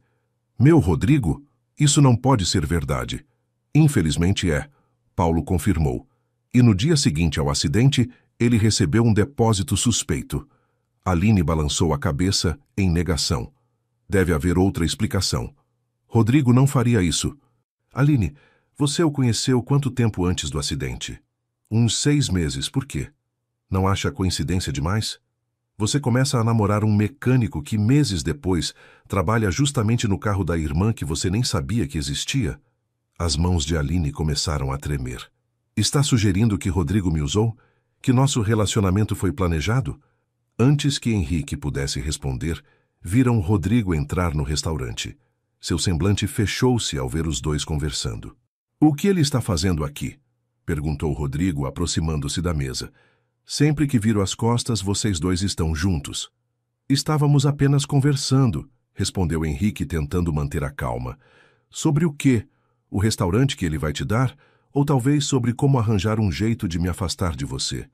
Meu Rodrigo? Isso não pode ser verdade. Infelizmente é, Paulo confirmou. E no dia seguinte ao acidente, ele recebeu um depósito suspeito. Aline balançou a cabeça em negação. Deve haver outra explicação. Rodrigo não faria isso. Aline, você o conheceu quanto tempo antes do acidente? Uns 6 meses. Por quê? Não acha coincidência demais? Você começa a namorar um mecânico que meses depois trabalha justamente no carro da irmã que você nem sabia que existia? As mãos de Aline começaram a tremer. Está sugerindo que Rodrigo me usou? Que nosso relacionamento foi planejado? Antes que Henrique pudesse responder, viram Rodrigo entrar no restaurante. Seu semblante fechou-se ao ver os dois conversando. O que ele está fazendo aqui? Perguntou Rodrigo, aproximando-se da mesa. Sempre que viro as costas, vocês dois estão juntos. Estávamos apenas conversando, respondeu Henrique, tentando manter a calma. Sobre o quê? O restaurante que ele vai te dar? Ou talvez sobre como arranjar um jeito de me afastar de você?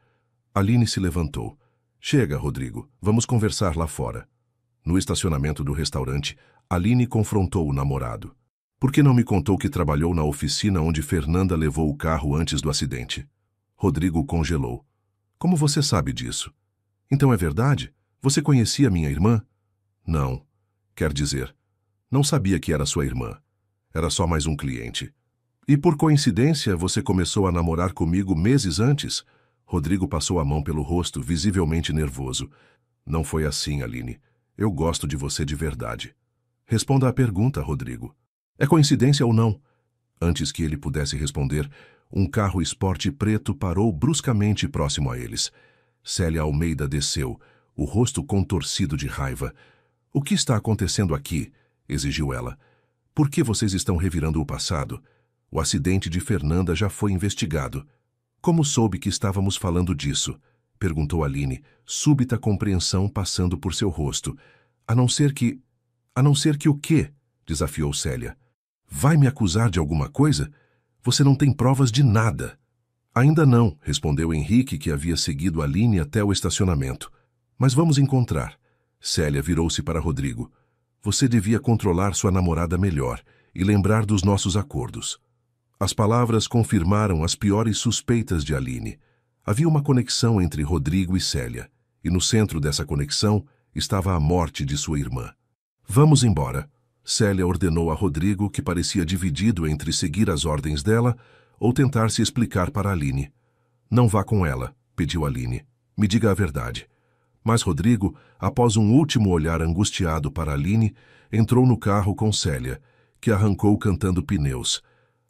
Aline se levantou. Chega, Rodrigo, vamos conversar lá fora. No estacionamento do restaurante, Aline confrontou o namorado. Por que não me contou que trabalhou na oficina onde Fernanda levou o carro antes do acidente? Rodrigo congelou. Como você sabe disso? Então é verdade? Você conhecia minha irmã? Não. Quer dizer, não sabia que era sua irmã. Era só mais um cliente. E por coincidência, você começou a namorar comigo meses antes? Rodrigo passou a mão pelo rosto, visivelmente nervoso. Não foi assim, Aline. Eu gosto de você de verdade. Responda à pergunta, Rodrigo. É coincidência ou não? Antes que ele pudesse responder, um carro esporte preto parou bruscamente próximo a eles. Célia Almeida desceu, o rosto contorcido de raiva. O que está acontecendo aqui? Exigiu ela. Por que vocês estão revirando o passado? O acidente de Fernanda já foi investigado. Como soube que estávamos falando disso? Perguntou Aline, súbita compreensão passando por seu rosto. A não ser que o quê? Desafiou Célia. Vai me acusar de alguma coisa? Você não tem provas de nada. Ainda não, respondeu Henrique, que havia seguido Aline até o estacionamento. Mas vamos encontrar. Célia virou-se para Rodrigo. Você devia controlar sua namorada melhor e lembrar dos nossos acordos. As palavras confirmaram as piores suspeitas de Aline. Havia uma conexão entre Rodrigo e Célia, e no centro dessa conexão estava a morte de sua irmã. Vamos embora. Célia ordenou a Rodrigo, que parecia dividido entre seguir as ordens dela ou tentar se explicar para Aline. Não vá com ela, pediu Aline. Me diga a verdade. Mas Rodrigo, após um último olhar angustiado para Aline, entrou no carro com Célia, que arrancou cantando pneus.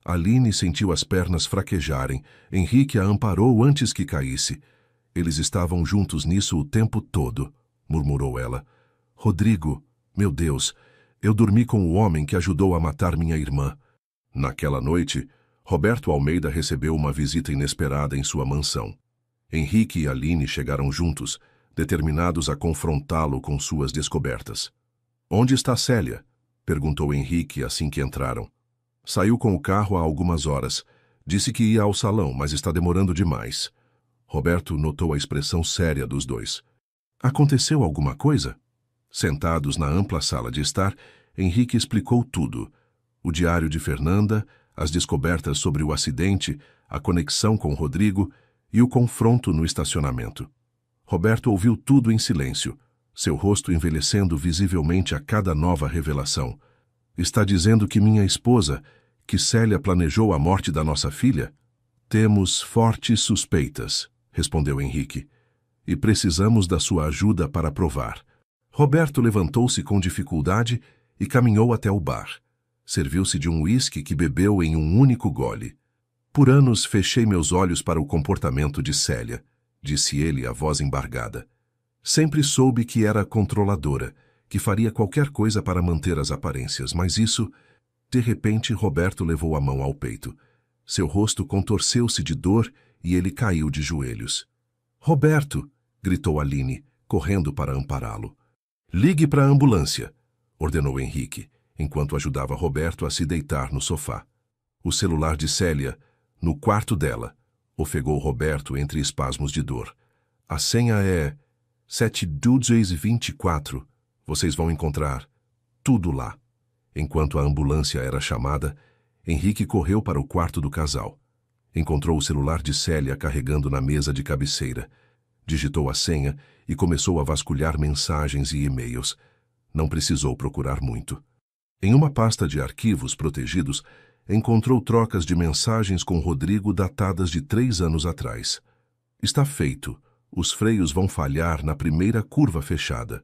Aline sentiu as pernas fraquejarem. Henrique a amparou antes que caísse. Eles estavam juntos nisso o tempo todo, murmurou ela. Rodrigo, meu Deus, eu dormi com o homem que ajudou a matar minha irmã. Naquela noite, Roberto Almeida recebeu uma visita inesperada em sua mansão. Henrique e Aline chegaram juntos, determinados a confrontá-lo com suas descobertas. Onde está Célia? Perguntou Henrique assim que entraram. Saiu com o carro há algumas horas. Disse que ia ao salão, mas está demorando demais. Roberto notou a expressão séria dos dois. Aconteceu alguma coisa? Sentados na ampla sala de estar, Henrique explicou tudo. O diário de Fernanda, as descobertas sobre o acidente, a conexão com Rodrigo e o confronto no estacionamento. Roberto ouviu tudo em silêncio, seu rosto envelhecendo visivelmente a cada nova revelação. Está dizendo que minha esposa, que Célia planejou a morte da nossa filha? Temos fortes suspeitas, respondeu Henrique. e precisamos da sua ajuda para provar. Roberto levantou-se com dificuldade e caminhou até o bar. Serviu-se de um uísque que bebeu em um único gole. Por anos fechei meus olhos para o comportamento de Célia, disse ele, a voz embargada. Sempre soube que era controladora, que faria qualquer coisa para manter as aparências, mas isso... De repente, Roberto levou a mão ao peito. Seu rosto contorceu-se de dor e ele caiu de joelhos. Roberto! Gritou Aline, correndo para ampará-lo. Ligue para a ambulância, ordenou Henrique, enquanto ajudava Roberto a se deitar no sofá. O celular de Célia, no quarto dela, ofegou Roberto entre espasmos de dor. A senha é 71224. Vocês vão encontrar tudo lá. Enquanto a ambulância era chamada, Henrique correu para o quarto do casal. Encontrou o celular de Célia carregando na mesa de cabeceira. Digitou a senha e começou a vasculhar mensagens e e-mails. Não precisou procurar muito. Em uma pasta de arquivos protegidos, encontrou trocas de mensagens com Rodrigo datadas de 3 anos atrás. Está feito. Os freios vão falhar na primeira curva fechada.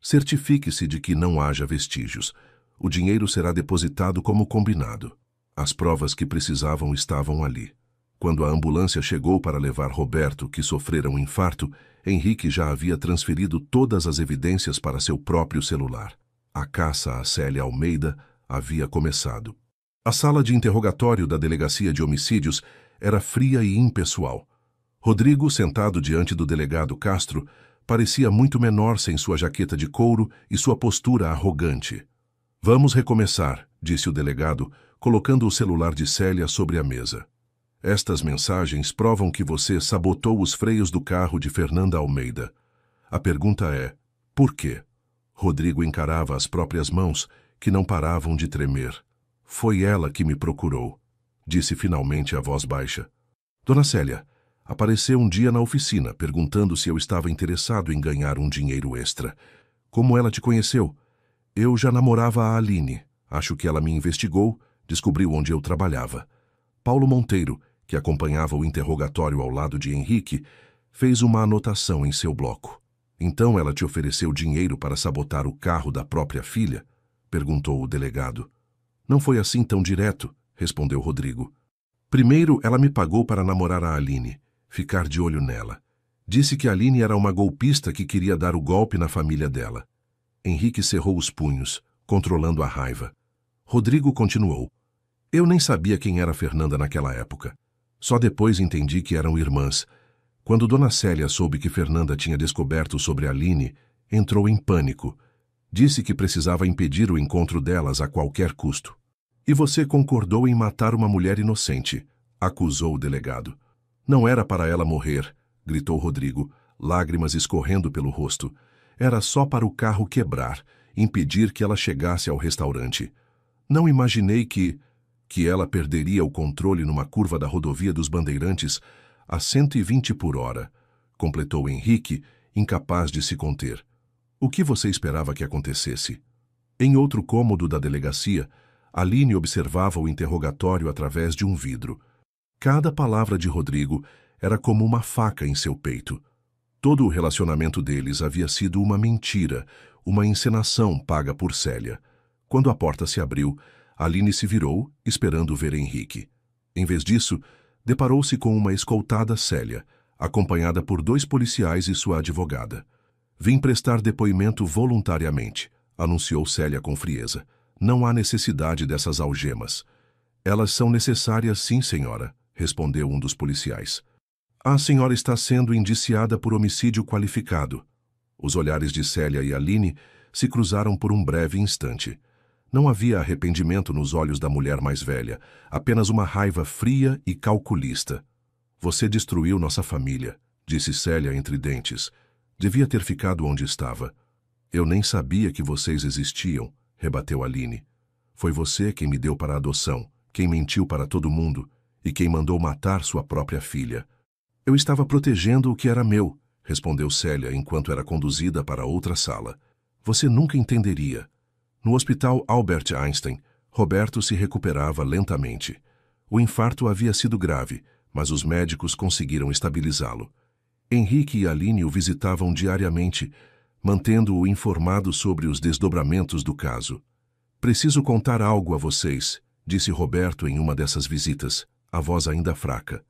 Certifique-se de que não haja vestígios. O dinheiro será depositado como combinado. As provas que precisavam estavam ali. Quando a ambulância chegou para levar Roberto, que sofrera um infarto, Henrique já havia transferido todas as evidências para seu próprio celular. A caça a Célia Almeida havia começado. A sala de interrogatório da Delegacia de Homicídios era fria e impessoal. Rodrigo, sentado diante do delegado Castro, parecia muito menor sem sua jaqueta de couro e sua postura arrogante. Vamos recomeçar, disse o delegado, colocando o celular de Célia sobre a mesa. Estas mensagens provam que você sabotou os freios do carro de Fernanda Almeida. A pergunta é, por quê? Rodrigo encarava as próprias mãos, que não paravam de tremer. Foi ela que me procurou, disse finalmente a voz baixa. Dona Célia, apareceu um dia na oficina, perguntando se eu estava interessado em ganhar um dinheiro extra. Como ela te conheceu? Eu já namorava a Aline. Acho que ela me investigou, descobriu onde eu trabalhava. Paulo Monteiro, que acompanhava o interrogatório ao lado de Henrique, fez uma anotação em seu bloco. Então ela te ofereceu dinheiro para sabotar o carro da própria filha? Perguntou o delegado. Não foi assim tão direto, respondeu Rodrigo. Primeiro, ela me pagou para namorar a Aline, ficar de olho nela. Disse que a Aline era uma golpista que queria dar o golpe na família dela. Henrique cerrou os punhos, controlando a raiva. Rodrigo continuou. Eu nem sabia quem era Fernanda naquela época. Só depois entendi que eram irmãs. Quando Dona Célia soube que Fernanda tinha descoberto sobre Aline, entrou em pânico. Disse que precisava impedir o encontro delas a qualquer custo. E você concordou em matar uma mulher inocente, acusou o delegado. Não era para ela morrer, gritou Rodrigo, lágrimas escorrendo pelo rosto. Era só para o carro quebrar, impedir que ela chegasse ao restaurante. Não imaginei que ela perderia o controle numa curva da rodovia dos Bandeirantes a 120 por hora, completou Henrique, incapaz de se conter. O que você esperava que acontecesse? Em outro cômodo da delegacia, Aline observava o interrogatório através de um vidro. Cada palavra de Rodrigo era como uma faca em seu peito. Todo o relacionamento deles havia sido uma mentira, uma encenação paga por Célia. Quando a porta se abriu, Aline se virou, esperando ver Henrique. Em vez disso, deparou-se com uma escoltada Célia, acompanhada por 2 policiais e sua advogada. Vim prestar depoimento voluntariamente, anunciou Célia com frieza. Não há necessidade dessas algemas. Elas são necessárias, sim, senhora, respondeu um dos policiais. A senhora está sendo indiciada por homicídio qualificado. Os olhares de Célia e Aline se cruzaram por um breve instante. Não havia arrependimento nos olhos da mulher mais velha, apenas uma raiva fria e calculista. Você destruiu nossa família, disse Célia entre dentes. Devia ter ficado onde estava. Eu nem sabia que vocês existiam, rebateu Aline. Foi você quem me deu para a adoção, quem mentiu para todo mundo e quem mandou matar sua própria filha. Eu estava protegendo o que era meu, respondeu Célia enquanto era conduzida para outra sala. Você nunca entenderia. No hospital Albert Einstein, Roberto se recuperava lentamente. O infarto havia sido grave, mas os médicos conseguiram estabilizá-lo. Henrique e Aline o visitavam diariamente, mantendo-o informado sobre os desdobramentos do caso. Preciso contar algo a vocês, disse Roberto em uma dessas visitas, a voz ainda fraca.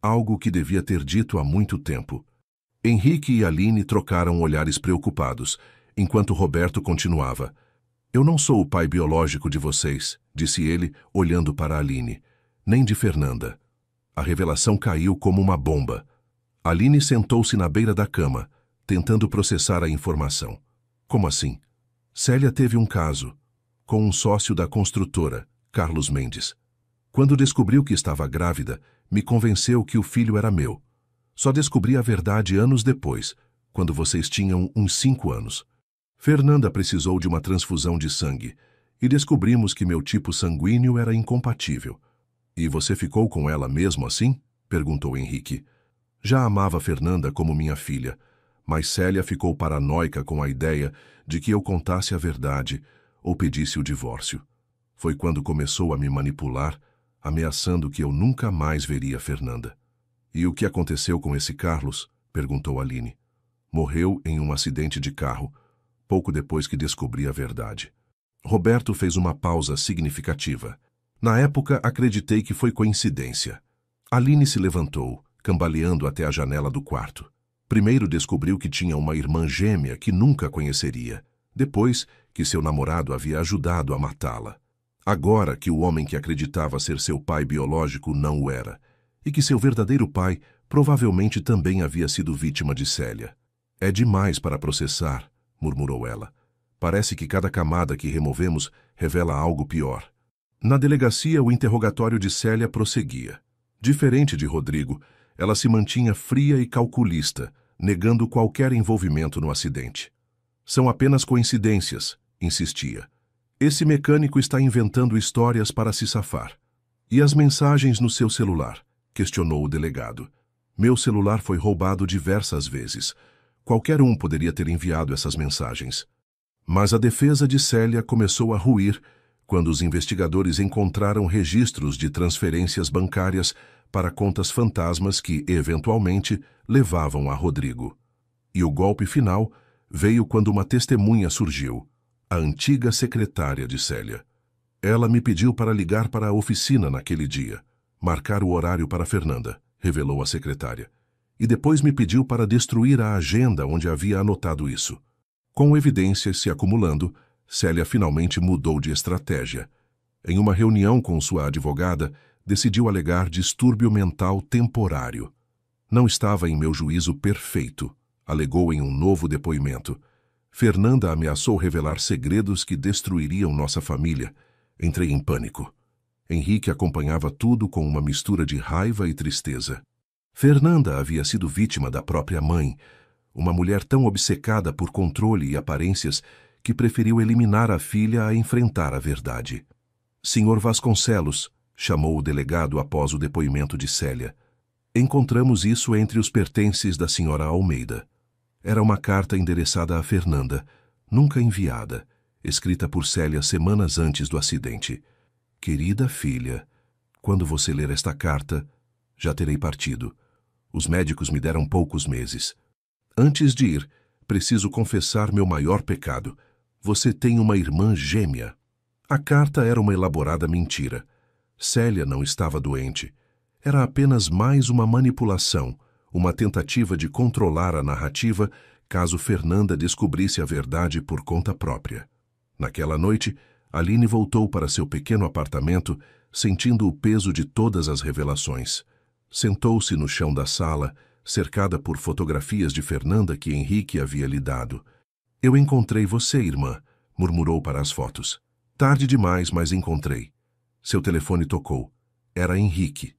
Algo que devia ter dito há muito tempo. Henrique e Aline trocaram olhares preocupados, enquanto Roberto continuava. Eu não sou o pai biológico de vocês, disse ele, olhando para Aline, nem de Fernanda. A revelação caiu como uma bomba. Aline sentou-se na beira da cama, tentando processar a informação. Como assim? Célia teve um caso, com um sócio da construtora, Carlos Mendes. Quando descobriu que estava grávida, me convenceu que o filho era meu. Só descobri a verdade anos depois, quando vocês tinham uns 5 anos. Fernanda precisou de uma transfusão de sangue, e descobrimos que meu tipo sanguíneo era incompatível. E você ficou com ela mesmo assim? Perguntou Henrique. Já amava Fernanda como minha filha, mas Célia ficou paranoica com a ideia de que eu contasse a verdade ou pedisse o divórcio. Foi quando começou a me manipular, ameaçando que eu nunca mais veria Fernanda. E o que aconteceu com esse Carlos? Perguntou Aline. Morreu em um acidente de carro, pouco depois que descobri a verdade. Roberto fez uma pausa significativa. Na época, acreditei que foi coincidência. Aline se levantou, cambaleando até a janela do quarto. Primeiro descobriu que tinha uma irmã gêmea que nunca conheceria. Depois, que seu namorado havia ajudado a matá-la. Agora que o homem que acreditava ser seu pai biológico não o era, e que seu verdadeiro pai provavelmente também havia sido vítima de Célia. É demais para processar, murmurou ela. Parece que cada camada que removemos revela algo pior. Na delegacia, o interrogatório de Célia prosseguia. Diferente de Rodrigo, ela se mantinha fria e calculista, negando qualquer envolvimento no acidente. São apenas coincidências, insistia. Esse mecânico está inventando histórias para se safar. E as mensagens no seu celular? Questionou o delegado. Meu celular foi roubado diversas vezes. Qualquer um poderia ter enviado essas mensagens. Mas a defesa de Célia começou a ruir quando os investigadores encontraram registros de transferências bancárias para contas fantasmas que, eventualmente, levavam a Rodrigo. E o golpe final veio quando uma testemunha surgiu, a antiga secretária de Célia. Ela me pediu para ligar para a oficina naquele dia, marcar o horário para Fernanda, revelou a secretária, e depois me pediu para destruir a agenda onde havia anotado isso. Com evidências se acumulando, Célia finalmente mudou de estratégia. Em uma reunião com sua advogada, decidiu alegar distúrbio mental temporário. Não estava em meu juízo perfeito, alegou em um novo depoimento. Fernanda ameaçou revelar segredos que destruiriam nossa família. Entrei em pânico. Henrique acompanhava tudo com uma mistura de raiva e tristeza. Fernanda havia sido vítima da própria mãe, uma mulher tão obcecada por controle e aparências que preferiu eliminar a filha a enfrentar a verdade. Senhor Vasconcelos, chamou o delegado após o depoimento de Célia. Encontramos isso entre os pertences da senhora Almeida. Era uma carta endereçada a Fernanda, nunca enviada, escrita por Célia semanas antes do acidente. Querida filha, quando você ler esta carta, já terei partido. Os médicos me deram poucos meses. Antes de ir, preciso confessar meu maior pecado. Você tem uma irmã gêmea. A carta era uma elaborada mentira. Célia não estava doente. Era apenas mais uma manipulação, uma tentativa de controlar a narrativa caso Fernanda descobrisse a verdade por conta própria. Naquela noite, Aline voltou para seu pequeno apartamento, sentindo o peso de todas as revelações. Sentou-se no chão da sala, cercada por fotografias de Fernanda que Henrique havia lhe dado. Eu encontrei você, irmã, murmurou para as fotos. Tarde demais, mas encontrei. Seu telefone tocou. Era Henrique.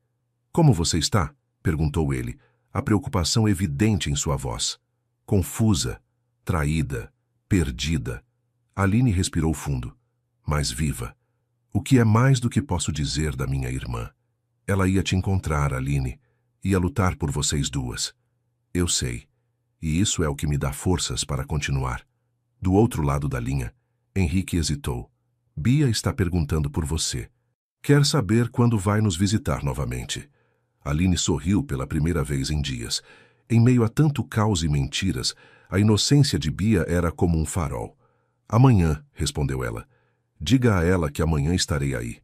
Como você está? Perguntou ele, a preocupação evidente em sua voz. Confusa, traída, perdida. Aline respirou fundo, mas viva. O que é mais do que posso dizer da minha irmã? Ela ia te encontrar, Aline. Ia lutar por vocês duas. Eu sei. E isso é o que me dá forças para continuar. Do outro lado da linha, Henrique hesitou. Bia está perguntando por você. Quer saber quando vai nos visitar novamente. Aline sorriu pela primeira vez em dias. Em meio a tanto caos e mentiras, a inocência de Bia era como um farol. Amanhã, respondeu ela. Diga a ela que amanhã estarei aí.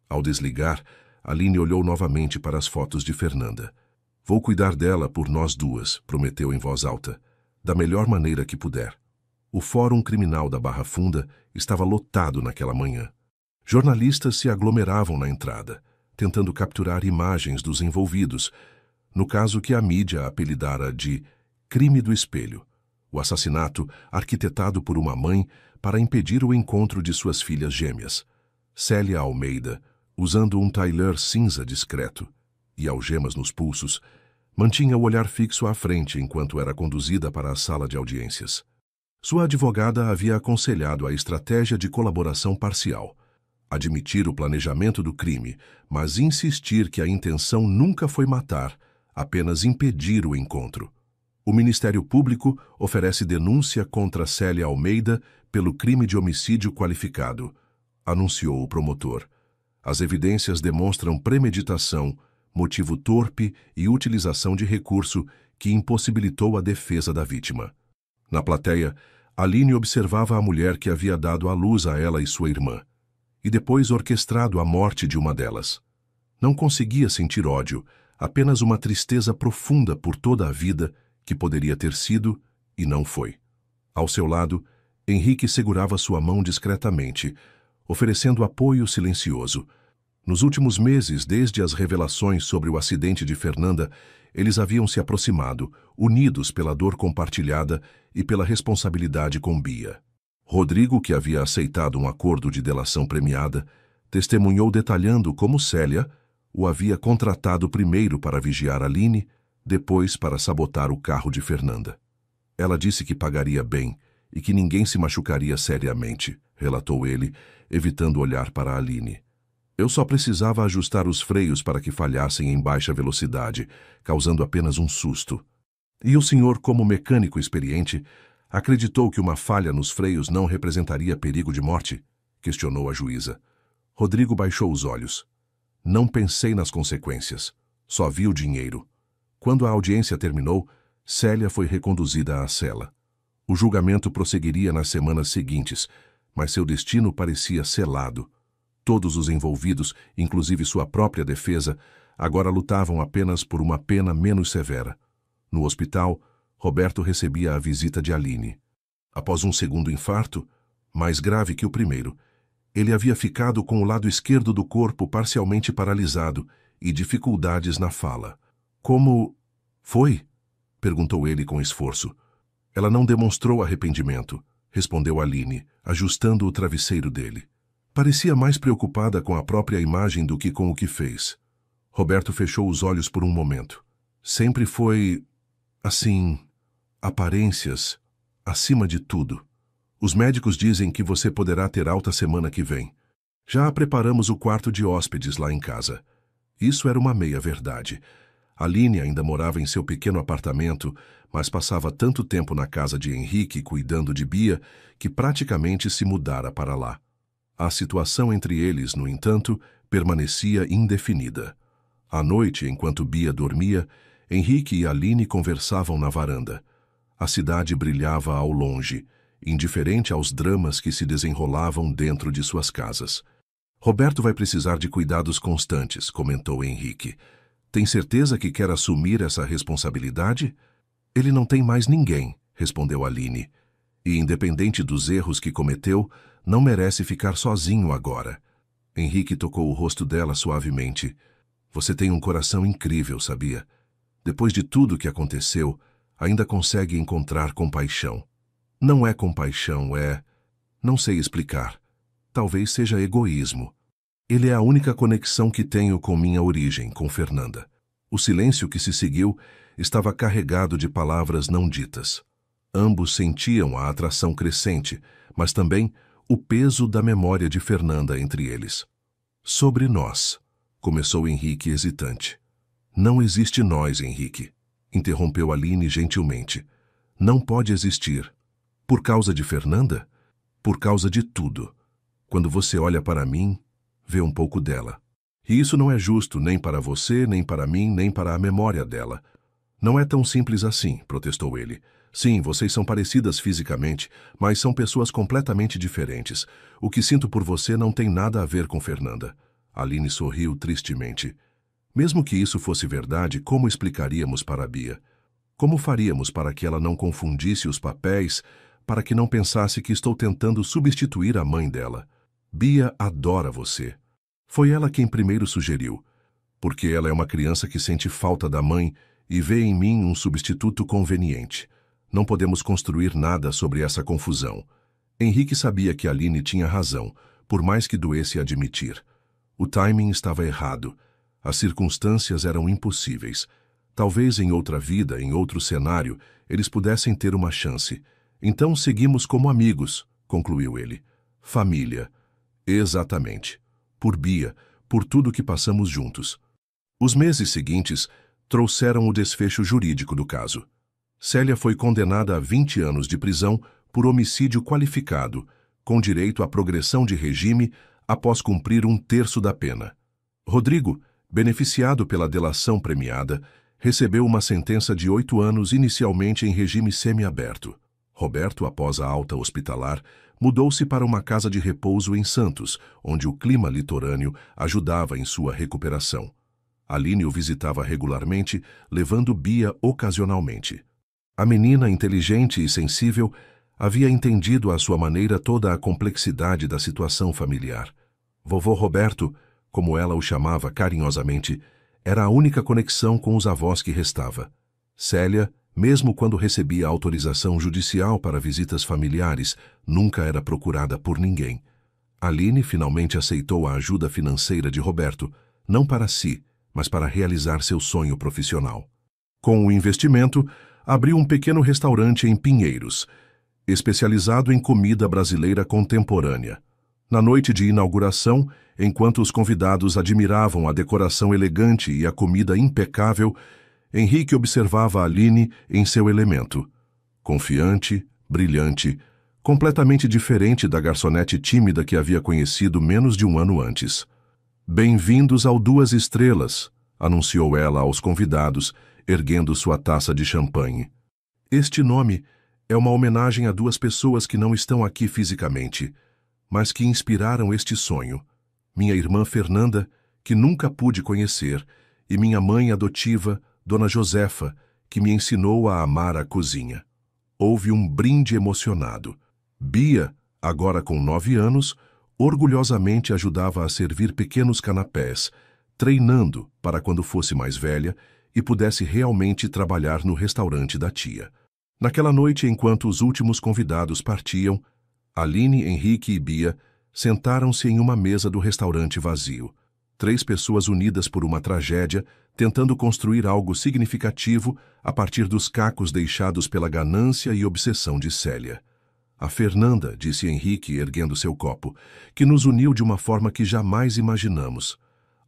Ao desligar, Aline olhou novamente para as fotos de Fernanda. Vou cuidar dela por nós duas, prometeu em voz alta, da melhor maneira que puder. O Fórum Criminal da Barra Funda estava lotado naquela manhã. Jornalistas se aglomeravam na entrada, tentando capturar imagens dos envolvidos, no caso que a mídia apelidara de crime do espelho, o assassinato arquitetado por uma mãe para impedir o encontro de suas filhas gêmeas. Célia Almeida, usando um tailleur cinza discreto e algemas nos pulsos, mantinha o olhar fixo à frente enquanto era conduzida para a sala de audiências. Sua advogada havia aconselhado a estratégia de colaboração parcial, admitir o planejamento do crime, mas insistir que a intenção nunca foi matar, apenas impedir o encontro. O Ministério Público oferece denúncia contra Célia Almeida pelo crime de homicídio qualificado, anunciou o promotor. As evidências demonstram premeditação, motivo torpe e utilização de recurso que impossibilitou a defesa da vítima. Na plateia, Aline observava a mulher que havia dado à luz a ela e sua irmã, e depois orquestrado a morte de uma delas. Não conseguia sentir ódio, apenas uma tristeza profunda por toda a vida que poderia ter sido e não foi. Ao seu lado, Henrique segurava sua mão discretamente, oferecendo apoio silencioso. Nos últimos meses, desde as revelações sobre o acidente de Fernanda, eles haviam se aproximado, unidos pela dor compartilhada e pela responsabilidade com Bia. Rodrigo, que havia aceitado um acordo de delação premiada, testemunhou detalhando como Célia o havia contratado primeiro para vigiar Aline, depois para sabotar o carro de Fernanda. Ela disse que pagaria bem e que ninguém se machucaria seriamente, relatou ele, evitando olhar para Aline. Eu só precisava ajustar os freios para que falhassem em baixa velocidade, causando apenas um susto. E o senhor, como mecânico experiente, acreditou que uma falha nos freios não representaria perigo de morte? Questionou a juíza. Rodrigo baixou os olhos. Não pensei nas consequências. Só vi o dinheiro. Quando a audiência terminou, Célia foi reconduzida à cela. O julgamento prosseguiria nas semanas seguintes, mas seu destino parecia selado. Todos os envolvidos, inclusive sua própria defesa, agora lutavam apenas por uma pena menos severa. No hospital, Roberto recebia a visita de Aline. Após um segundo infarto, mais grave que o primeiro, ele havia ficado com o lado esquerdo do corpo parcialmente paralisado e dificuldades na fala. Como foi? Perguntou ele com esforço. Ela não demonstrou arrependimento, respondeu Aline, ajustando o travesseiro dele. Parecia mais preocupada com a própria imagem do que com o que fez. Roberto fechou os olhos por um momento. Sempre foi, assim, aparências, acima de tudo. Os médicos dizem que você poderá ter alta semana que vem. Já preparamos o quarto de hóspedes lá em casa. Isso era uma meia-verdade. Aline ainda morava em seu pequeno apartamento, mas passava tanto tempo na casa de Henrique cuidando de Bia que praticamente se mudara para lá. A situação entre eles, no entanto, permanecia indefinida. À noite, enquanto Bia dormia, Henrique e Aline conversavam na varanda. A cidade brilhava ao longe, indiferente aos dramas que se desenrolavam dentro de suas casas. Roberto vai precisar de cuidados constantes, comentou Henrique. Tem certeza que quer assumir essa responsabilidade? Ele não tem mais ninguém, respondeu Aline. E, independente dos erros que cometeu, não merece ficar sozinho agora. Henrique tocou o rosto dela suavemente. Você tem um coração incrível, sabia? Depois de tudo que aconteceu, ainda consegue encontrar compaixão. Não é compaixão, é... Não sei explicar. Talvez seja egoísmo. Ele é a única conexão que tenho com minha origem, com Fernanda. O silêncio que se seguiu estava carregado de palavras não ditas. Ambos sentiam a atração crescente, mas também o peso da memória de Fernanda entre eles. Sobre nós, começou Henrique hesitante. Não existe nós, Henrique, interrompeu Aline gentilmente. Não pode existir. Por causa de Fernanda? Por causa de tudo. Quando você olha para mim, vê um pouco dela. E isso não é justo nem para você, nem para mim, nem para a memória dela. Não é tão simples assim, protestou ele. Sim, vocês são parecidas fisicamente, mas são pessoas completamente diferentes. O que sinto por você não tem nada a ver com Fernanda. Aline sorriu tristemente. Mesmo que isso fosse verdade, como explicaríamos para a Bia? Como faríamos para que ela não confundisse os papéis, para que não pensasse que estou tentando substituir a mãe dela? Bia adora você. Foi ela quem primeiro sugeriu, porque ela é uma criança que sente falta da mãe e vê em mim um substituto conveniente. Não podemos construir nada sobre essa confusão. Henrique sabia que Aline tinha razão, por mais que doesse admitir. O timing estava errado. As circunstâncias eram impossíveis. Talvez em outra vida, em outro cenário, eles pudessem ter uma chance. Então seguimos como amigos, concluiu ele. Família. Exatamente. Por Bia, por tudo que passamos juntos. Os meses seguintes trouxeram o desfecho jurídico do caso. Célia foi condenada a 20 anos de prisão por homicídio qualificado, com direito à progressão de regime após cumprir 1/3 da pena. Rodrigo, beneficiado pela delação premiada, recebeu uma sentença de 8 anos inicialmente em regime semiaberto. Roberto, após a alta hospitalar, mudou-se para uma casa de repouso em Santos, onde o clima litorâneo ajudava em sua recuperação. Aline o visitava regularmente, levando Bia ocasionalmente. A menina, inteligente e sensível, havia entendido à sua maneira toda a complexidade da situação familiar. Vovô Roberto, como ela o chamava carinhosamente, era a única conexão com os avós que restava. Célia, mesmo quando recebia autorização judicial para visitas familiares, nunca era procurada por ninguém. Aline finalmente aceitou a ajuda financeira de Roberto, não para si, mas para realizar seu sonho profissional. Com o investimento, abriu um pequeno restaurante em Pinheiros, especializado em comida brasileira contemporânea. Na noite de inauguração, enquanto os convidados admiravam a decoração elegante e a comida impecável, Henrique observava Aline em seu elemento. Confiante, brilhante, completamente diferente da garçonete tímida que havia conhecido menos de 1 ano antes. "Bem-vindos ao 2 Estrelas", anunciou ela aos convidados, erguendo sua taça de champanhe. Este nome é uma homenagem a 2 pessoas que não estão aqui fisicamente, mas que inspiraram este sonho. Minha irmã Fernanda, que nunca pude conhecer, e minha mãe adotiva, Dona Josefa, que me ensinou a amar a cozinha. Houve um brinde emocionado. Bia, agora com 9 anos, orgulhosamente ajudava a servir pequenos canapés, treinando para quando fosse mais velha e pudesse realmente trabalhar no restaurante da tia. Naquela noite, enquanto os últimos convidados partiam, Aline, Henrique e Bia sentaram-se em uma mesa do restaurante vazio. 3 pessoas unidas por uma tragédia, tentando construir algo significativo a partir dos cacos deixados pela ganância e obsessão de Célia. "A Fernanda", disse Henrique, erguendo seu copo, "que nos uniu de uma forma que jamais imaginamos."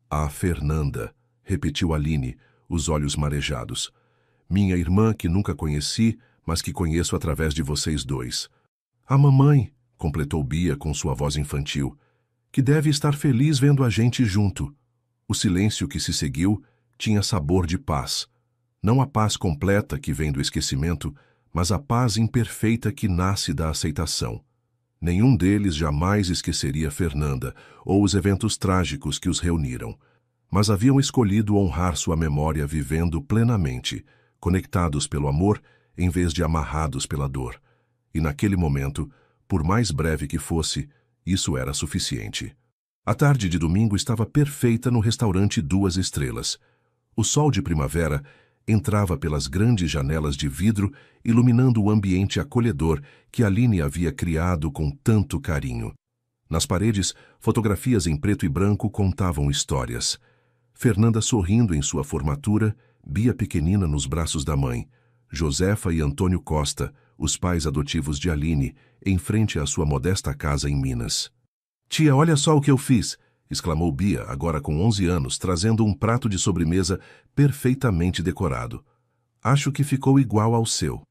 "A Fernanda", repetiu Aline, os olhos marejados. "Minha irmã que nunca conheci, mas que conheço através de vocês 2. "A mamãe", completou Bia com sua voz infantil, "que deve estar feliz vendo a gente junto." O silêncio que se seguiu tinha sabor de paz. Não a paz completa que vem do esquecimento, mas a paz imperfeita que nasce da aceitação. Nenhum deles jamais esqueceria Fernanda ou os eventos trágicos que os reuniram, mas haviam escolhido honrar sua memória vivendo plenamente, conectados pelo amor em vez de amarrados pela dor. E naquele momento, por mais breve que fosse, isso era suficiente. A tarde de domingo estava perfeita no restaurante 2 Estrelas. O sol de primavera entrava pelas grandes janelas de vidro, iluminando o ambiente acolhedor que Aline havia criado com tanto carinho. Nas paredes, fotografias em preto e branco contavam histórias. Fernanda sorrindo em sua formatura, Bia pequenina nos braços da mãe, Josefa e Antônio Costa, os pais adotivos de Aline, em frente à sua modesta casa em Minas. "Tia, olha só o que eu fiz!" exclamou Bia, agora com 11 anos, trazendo um prato de sobremesa perfeitamente decorado. "Acho que ficou igual ao seu."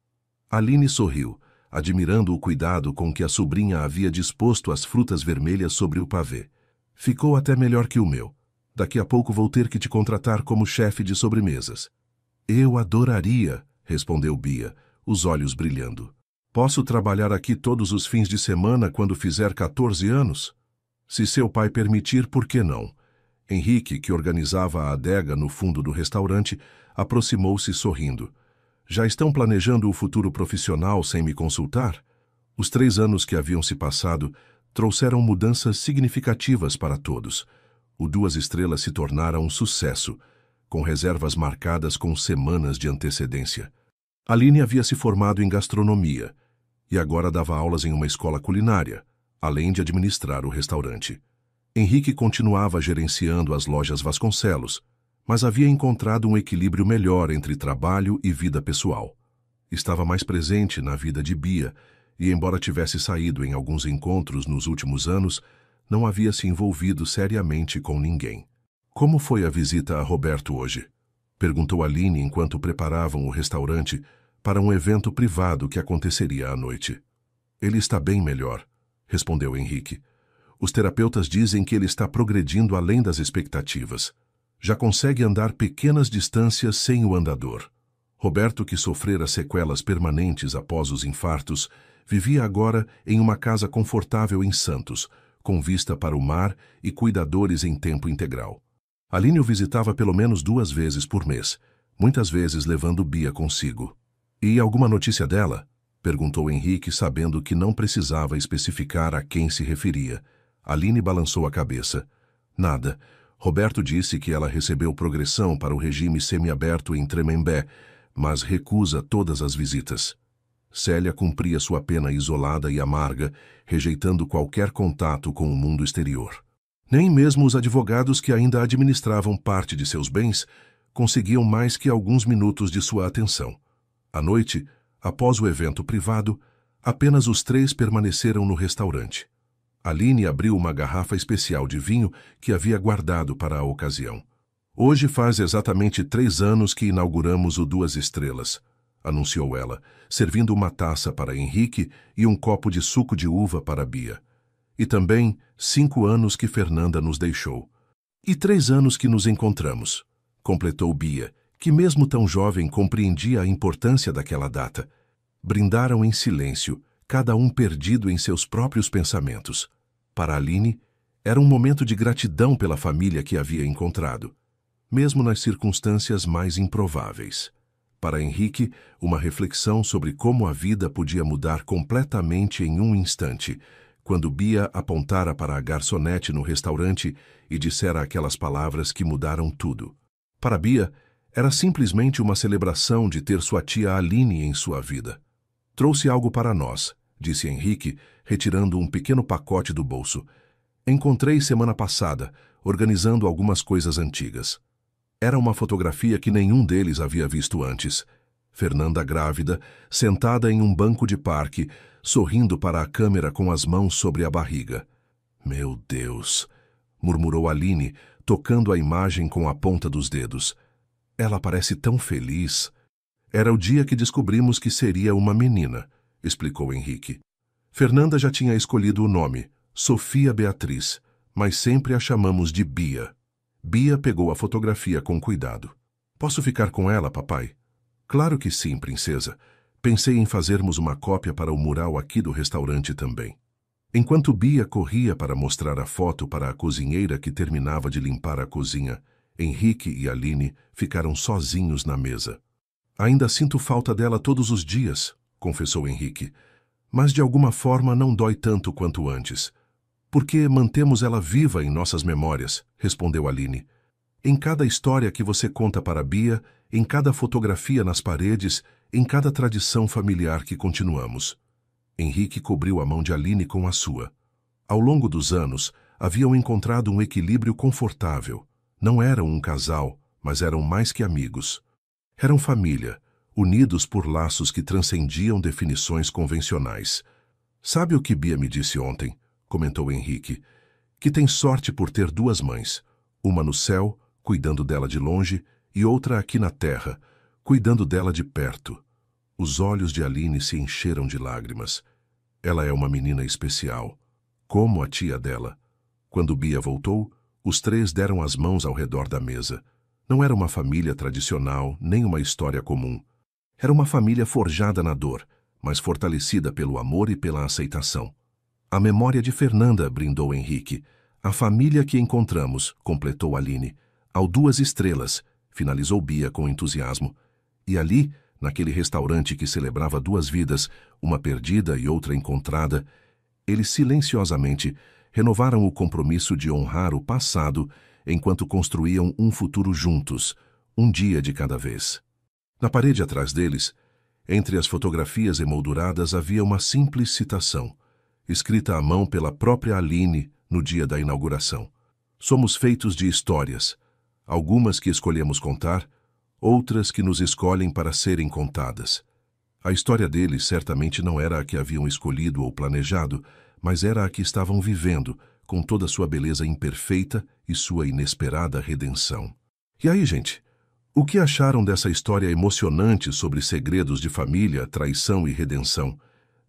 Aline sorriu, admirando o cuidado com que a sobrinha havia disposto as frutas vermelhas sobre o pavê. "Ficou até melhor que o meu. Daqui a pouco vou ter que te contratar como chefe de sobremesas." Eu adoraria, respondeu Bia, os olhos brilhando. Posso trabalhar aqui todos os fins de semana quando fizer 14 anos? Se seu pai permitir, por que não? Henrique, que organizava a adega no fundo do restaurante, aproximou-se sorrindo. Já estão planejando o futuro profissional sem me consultar? Os 3 anos que haviam se passado trouxeram mudanças significativas para todos. O Duas Estrelas se tornara um sucesso, com reservas marcadas com semanas de antecedência. Aline havia se formado em gastronomia e agora dava aulas em uma escola culinária, além de administrar o restaurante. Henrique continuava gerenciando as lojas Vasconcelos, mas havia encontrado um equilíbrio melhor entre trabalho e vida pessoal. Estava mais presente na vida de Bia e, embora tivesse saído em alguns encontros nos últimos anos, não havia se envolvido seriamente com ninguém. Como foi a visita a Roberto hoje? Perguntou Aline enquanto preparavam o restaurante para um evento privado que aconteceria à noite. Ele está bem melhor, respondeu Henrique. Os terapeutas dizem que ele está progredindo além das expectativas. Já consegue andar pequenas distâncias sem o andador. Roberto, que sofrera sequelas permanentes após os infartos, vivia agora em uma casa confortável em Santos, com vista para o mar e cuidadores em tempo integral. Aline o visitava pelo menos 2 vezes por mês, muitas vezes levando Bia consigo. E alguma notícia dela? Perguntou Henrique, sabendo que não precisava especificar a quem se referia. Aline balançou a cabeça. Nada. Roberto disse que ela recebeu progressão para o regime semiaberto em Tremembé, mas recusa todas as visitas. Célia cumpria sua pena isolada e amarga, rejeitando qualquer contato com o mundo exterior. Nem mesmo os advogados que ainda administravam parte de seus bens conseguiam mais que alguns minutos de sua atenção. À noite, após o evento privado, apenas os 3 permaneceram no restaurante. Aline abriu uma garrafa especial de vinho que havia guardado para a ocasião. Hoje faz exatamente 3 anos que inauguramos o Duas Estrelas, anunciou ela, servindo uma taça para Henrique e um copo de suco de uva para Bia. E também 5 anos que Fernanda nos deixou. E 3 anos que nos encontramos, completou Bia, que mesmo tão jovem compreendia a importância daquela data. Brindaram em silêncio, cada um perdido em seus próprios pensamentos. Para Aline, era um momento de gratidão pela família que havia encontrado, mesmo nas circunstâncias mais improváveis. Para Henrique, uma reflexão sobre como a vida podia mudar completamente em um instante, quando Bia apontara para a garçonete no restaurante e dissera aquelas palavras que mudaram tudo. Para Bia, era simplesmente uma celebração de ter sua tia Aline em sua vida. Trouxe algo para nós, disse Henrique, retirando um pequeno pacote do bolso. Encontrei semana passada, organizando algumas coisas antigas. Era uma fotografia que nenhum deles havia visto antes. Fernanda grávida, sentada em um banco de parque, sorrindo para a câmera com as mãos sobre a barriga. Meu Deus! Murmurou Aline, tocando a imagem com a ponta dos dedos. Ela parece tão feliz. Era o dia que descobrimos que seria uma menina, explicou Henrique. Fernanda já tinha escolhido o nome, Sofia Beatriz, mas sempre a chamamos de Bia. Bia pegou a fotografia com cuidado. Posso ficar com ela, papai? Claro que sim, princesa. Pensei em fazermos uma cópia para o mural aqui do restaurante também. Enquanto Bia corria para mostrar a foto para a cozinheira que terminava de limpar a cozinha, Henrique e Aline ficaram sozinhos na mesa. Ainda sinto falta dela todos os dias, confessou Henrique. Mas de alguma forma não dói tanto quanto antes. Porque mantemos ela viva em nossas memórias, respondeu Aline. Em cada história que você conta para Bia, em cada fotografia nas paredes, em cada tradição familiar que continuamos. Henrique cobriu a mão de Aline com a sua. Ao longo dos anos, haviam encontrado um equilíbrio confortável. Não eram um casal, mas eram mais que amigos. Eram família, unidos por laços que transcendiam definições convencionais. Sabe o que Bia me disse ontem? Comentou Henrique. Que tem sorte por ter 2 mães. Uma no céu, cuidando dela de longe, e outra aqui na terra, cuidando dela de perto. Os olhos de Aline se encheram de lágrimas. Ela é uma menina especial, como a tia dela. Quando Bia voltou, os 3 deram as mãos ao redor da mesa. Não era uma família tradicional, nem uma história comum. Era uma família forjada na dor, mas fortalecida pelo amor e pela aceitação. A memória de Fernanda, brindou Henrique. A família que encontramos, completou Aline. Ao 2 estrelas, finalizou Bia com entusiasmo. E ali, naquele restaurante que celebrava 2 vidas, uma perdida e outra encontrada, eles silenciosamente renovaram o compromisso de honrar o passado enquanto construíam um futuro juntos, um dia de cada vez. Na parede atrás deles, entre as fotografias emolduradas, havia uma simples citação, escrita à mão pela própria Aline no dia da inauguração. Somos feitos de histórias, algumas que escolhemos contar, outras que nos escolhem para serem contadas. A história deles certamente não era a que haviam escolhido ou planejado, mas era a que estavam vivendo, com toda sua beleza imperfeita e sua inesperada redenção. E aí, gente? O que acharam dessa história emocionante sobre segredos de família, traição e redenção?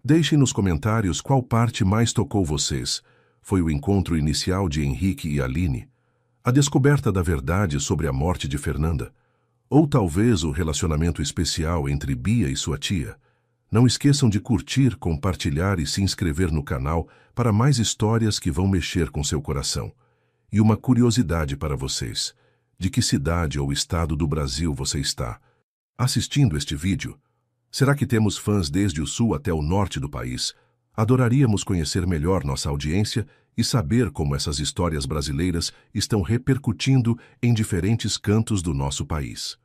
Deixem nos comentários qual parte mais tocou vocês. Foi o encontro inicial de Henrique e Aline? A descoberta da verdade sobre a morte de Fernanda? Ou talvez o relacionamento especial entre Bia e sua tia? Não esqueçam de curtir, compartilhar e se inscrever no canal para mais histórias que vão mexer com seu coração. E uma curiosidade para vocês. De que cidade ou estado do Brasil você está assistindo este vídeo? Será que temos fãs desde o sul até o norte do país? Adoraríamos conhecer melhor nossa audiência e saber como essas histórias brasileiras estão repercutindo em diferentes cantos do nosso país.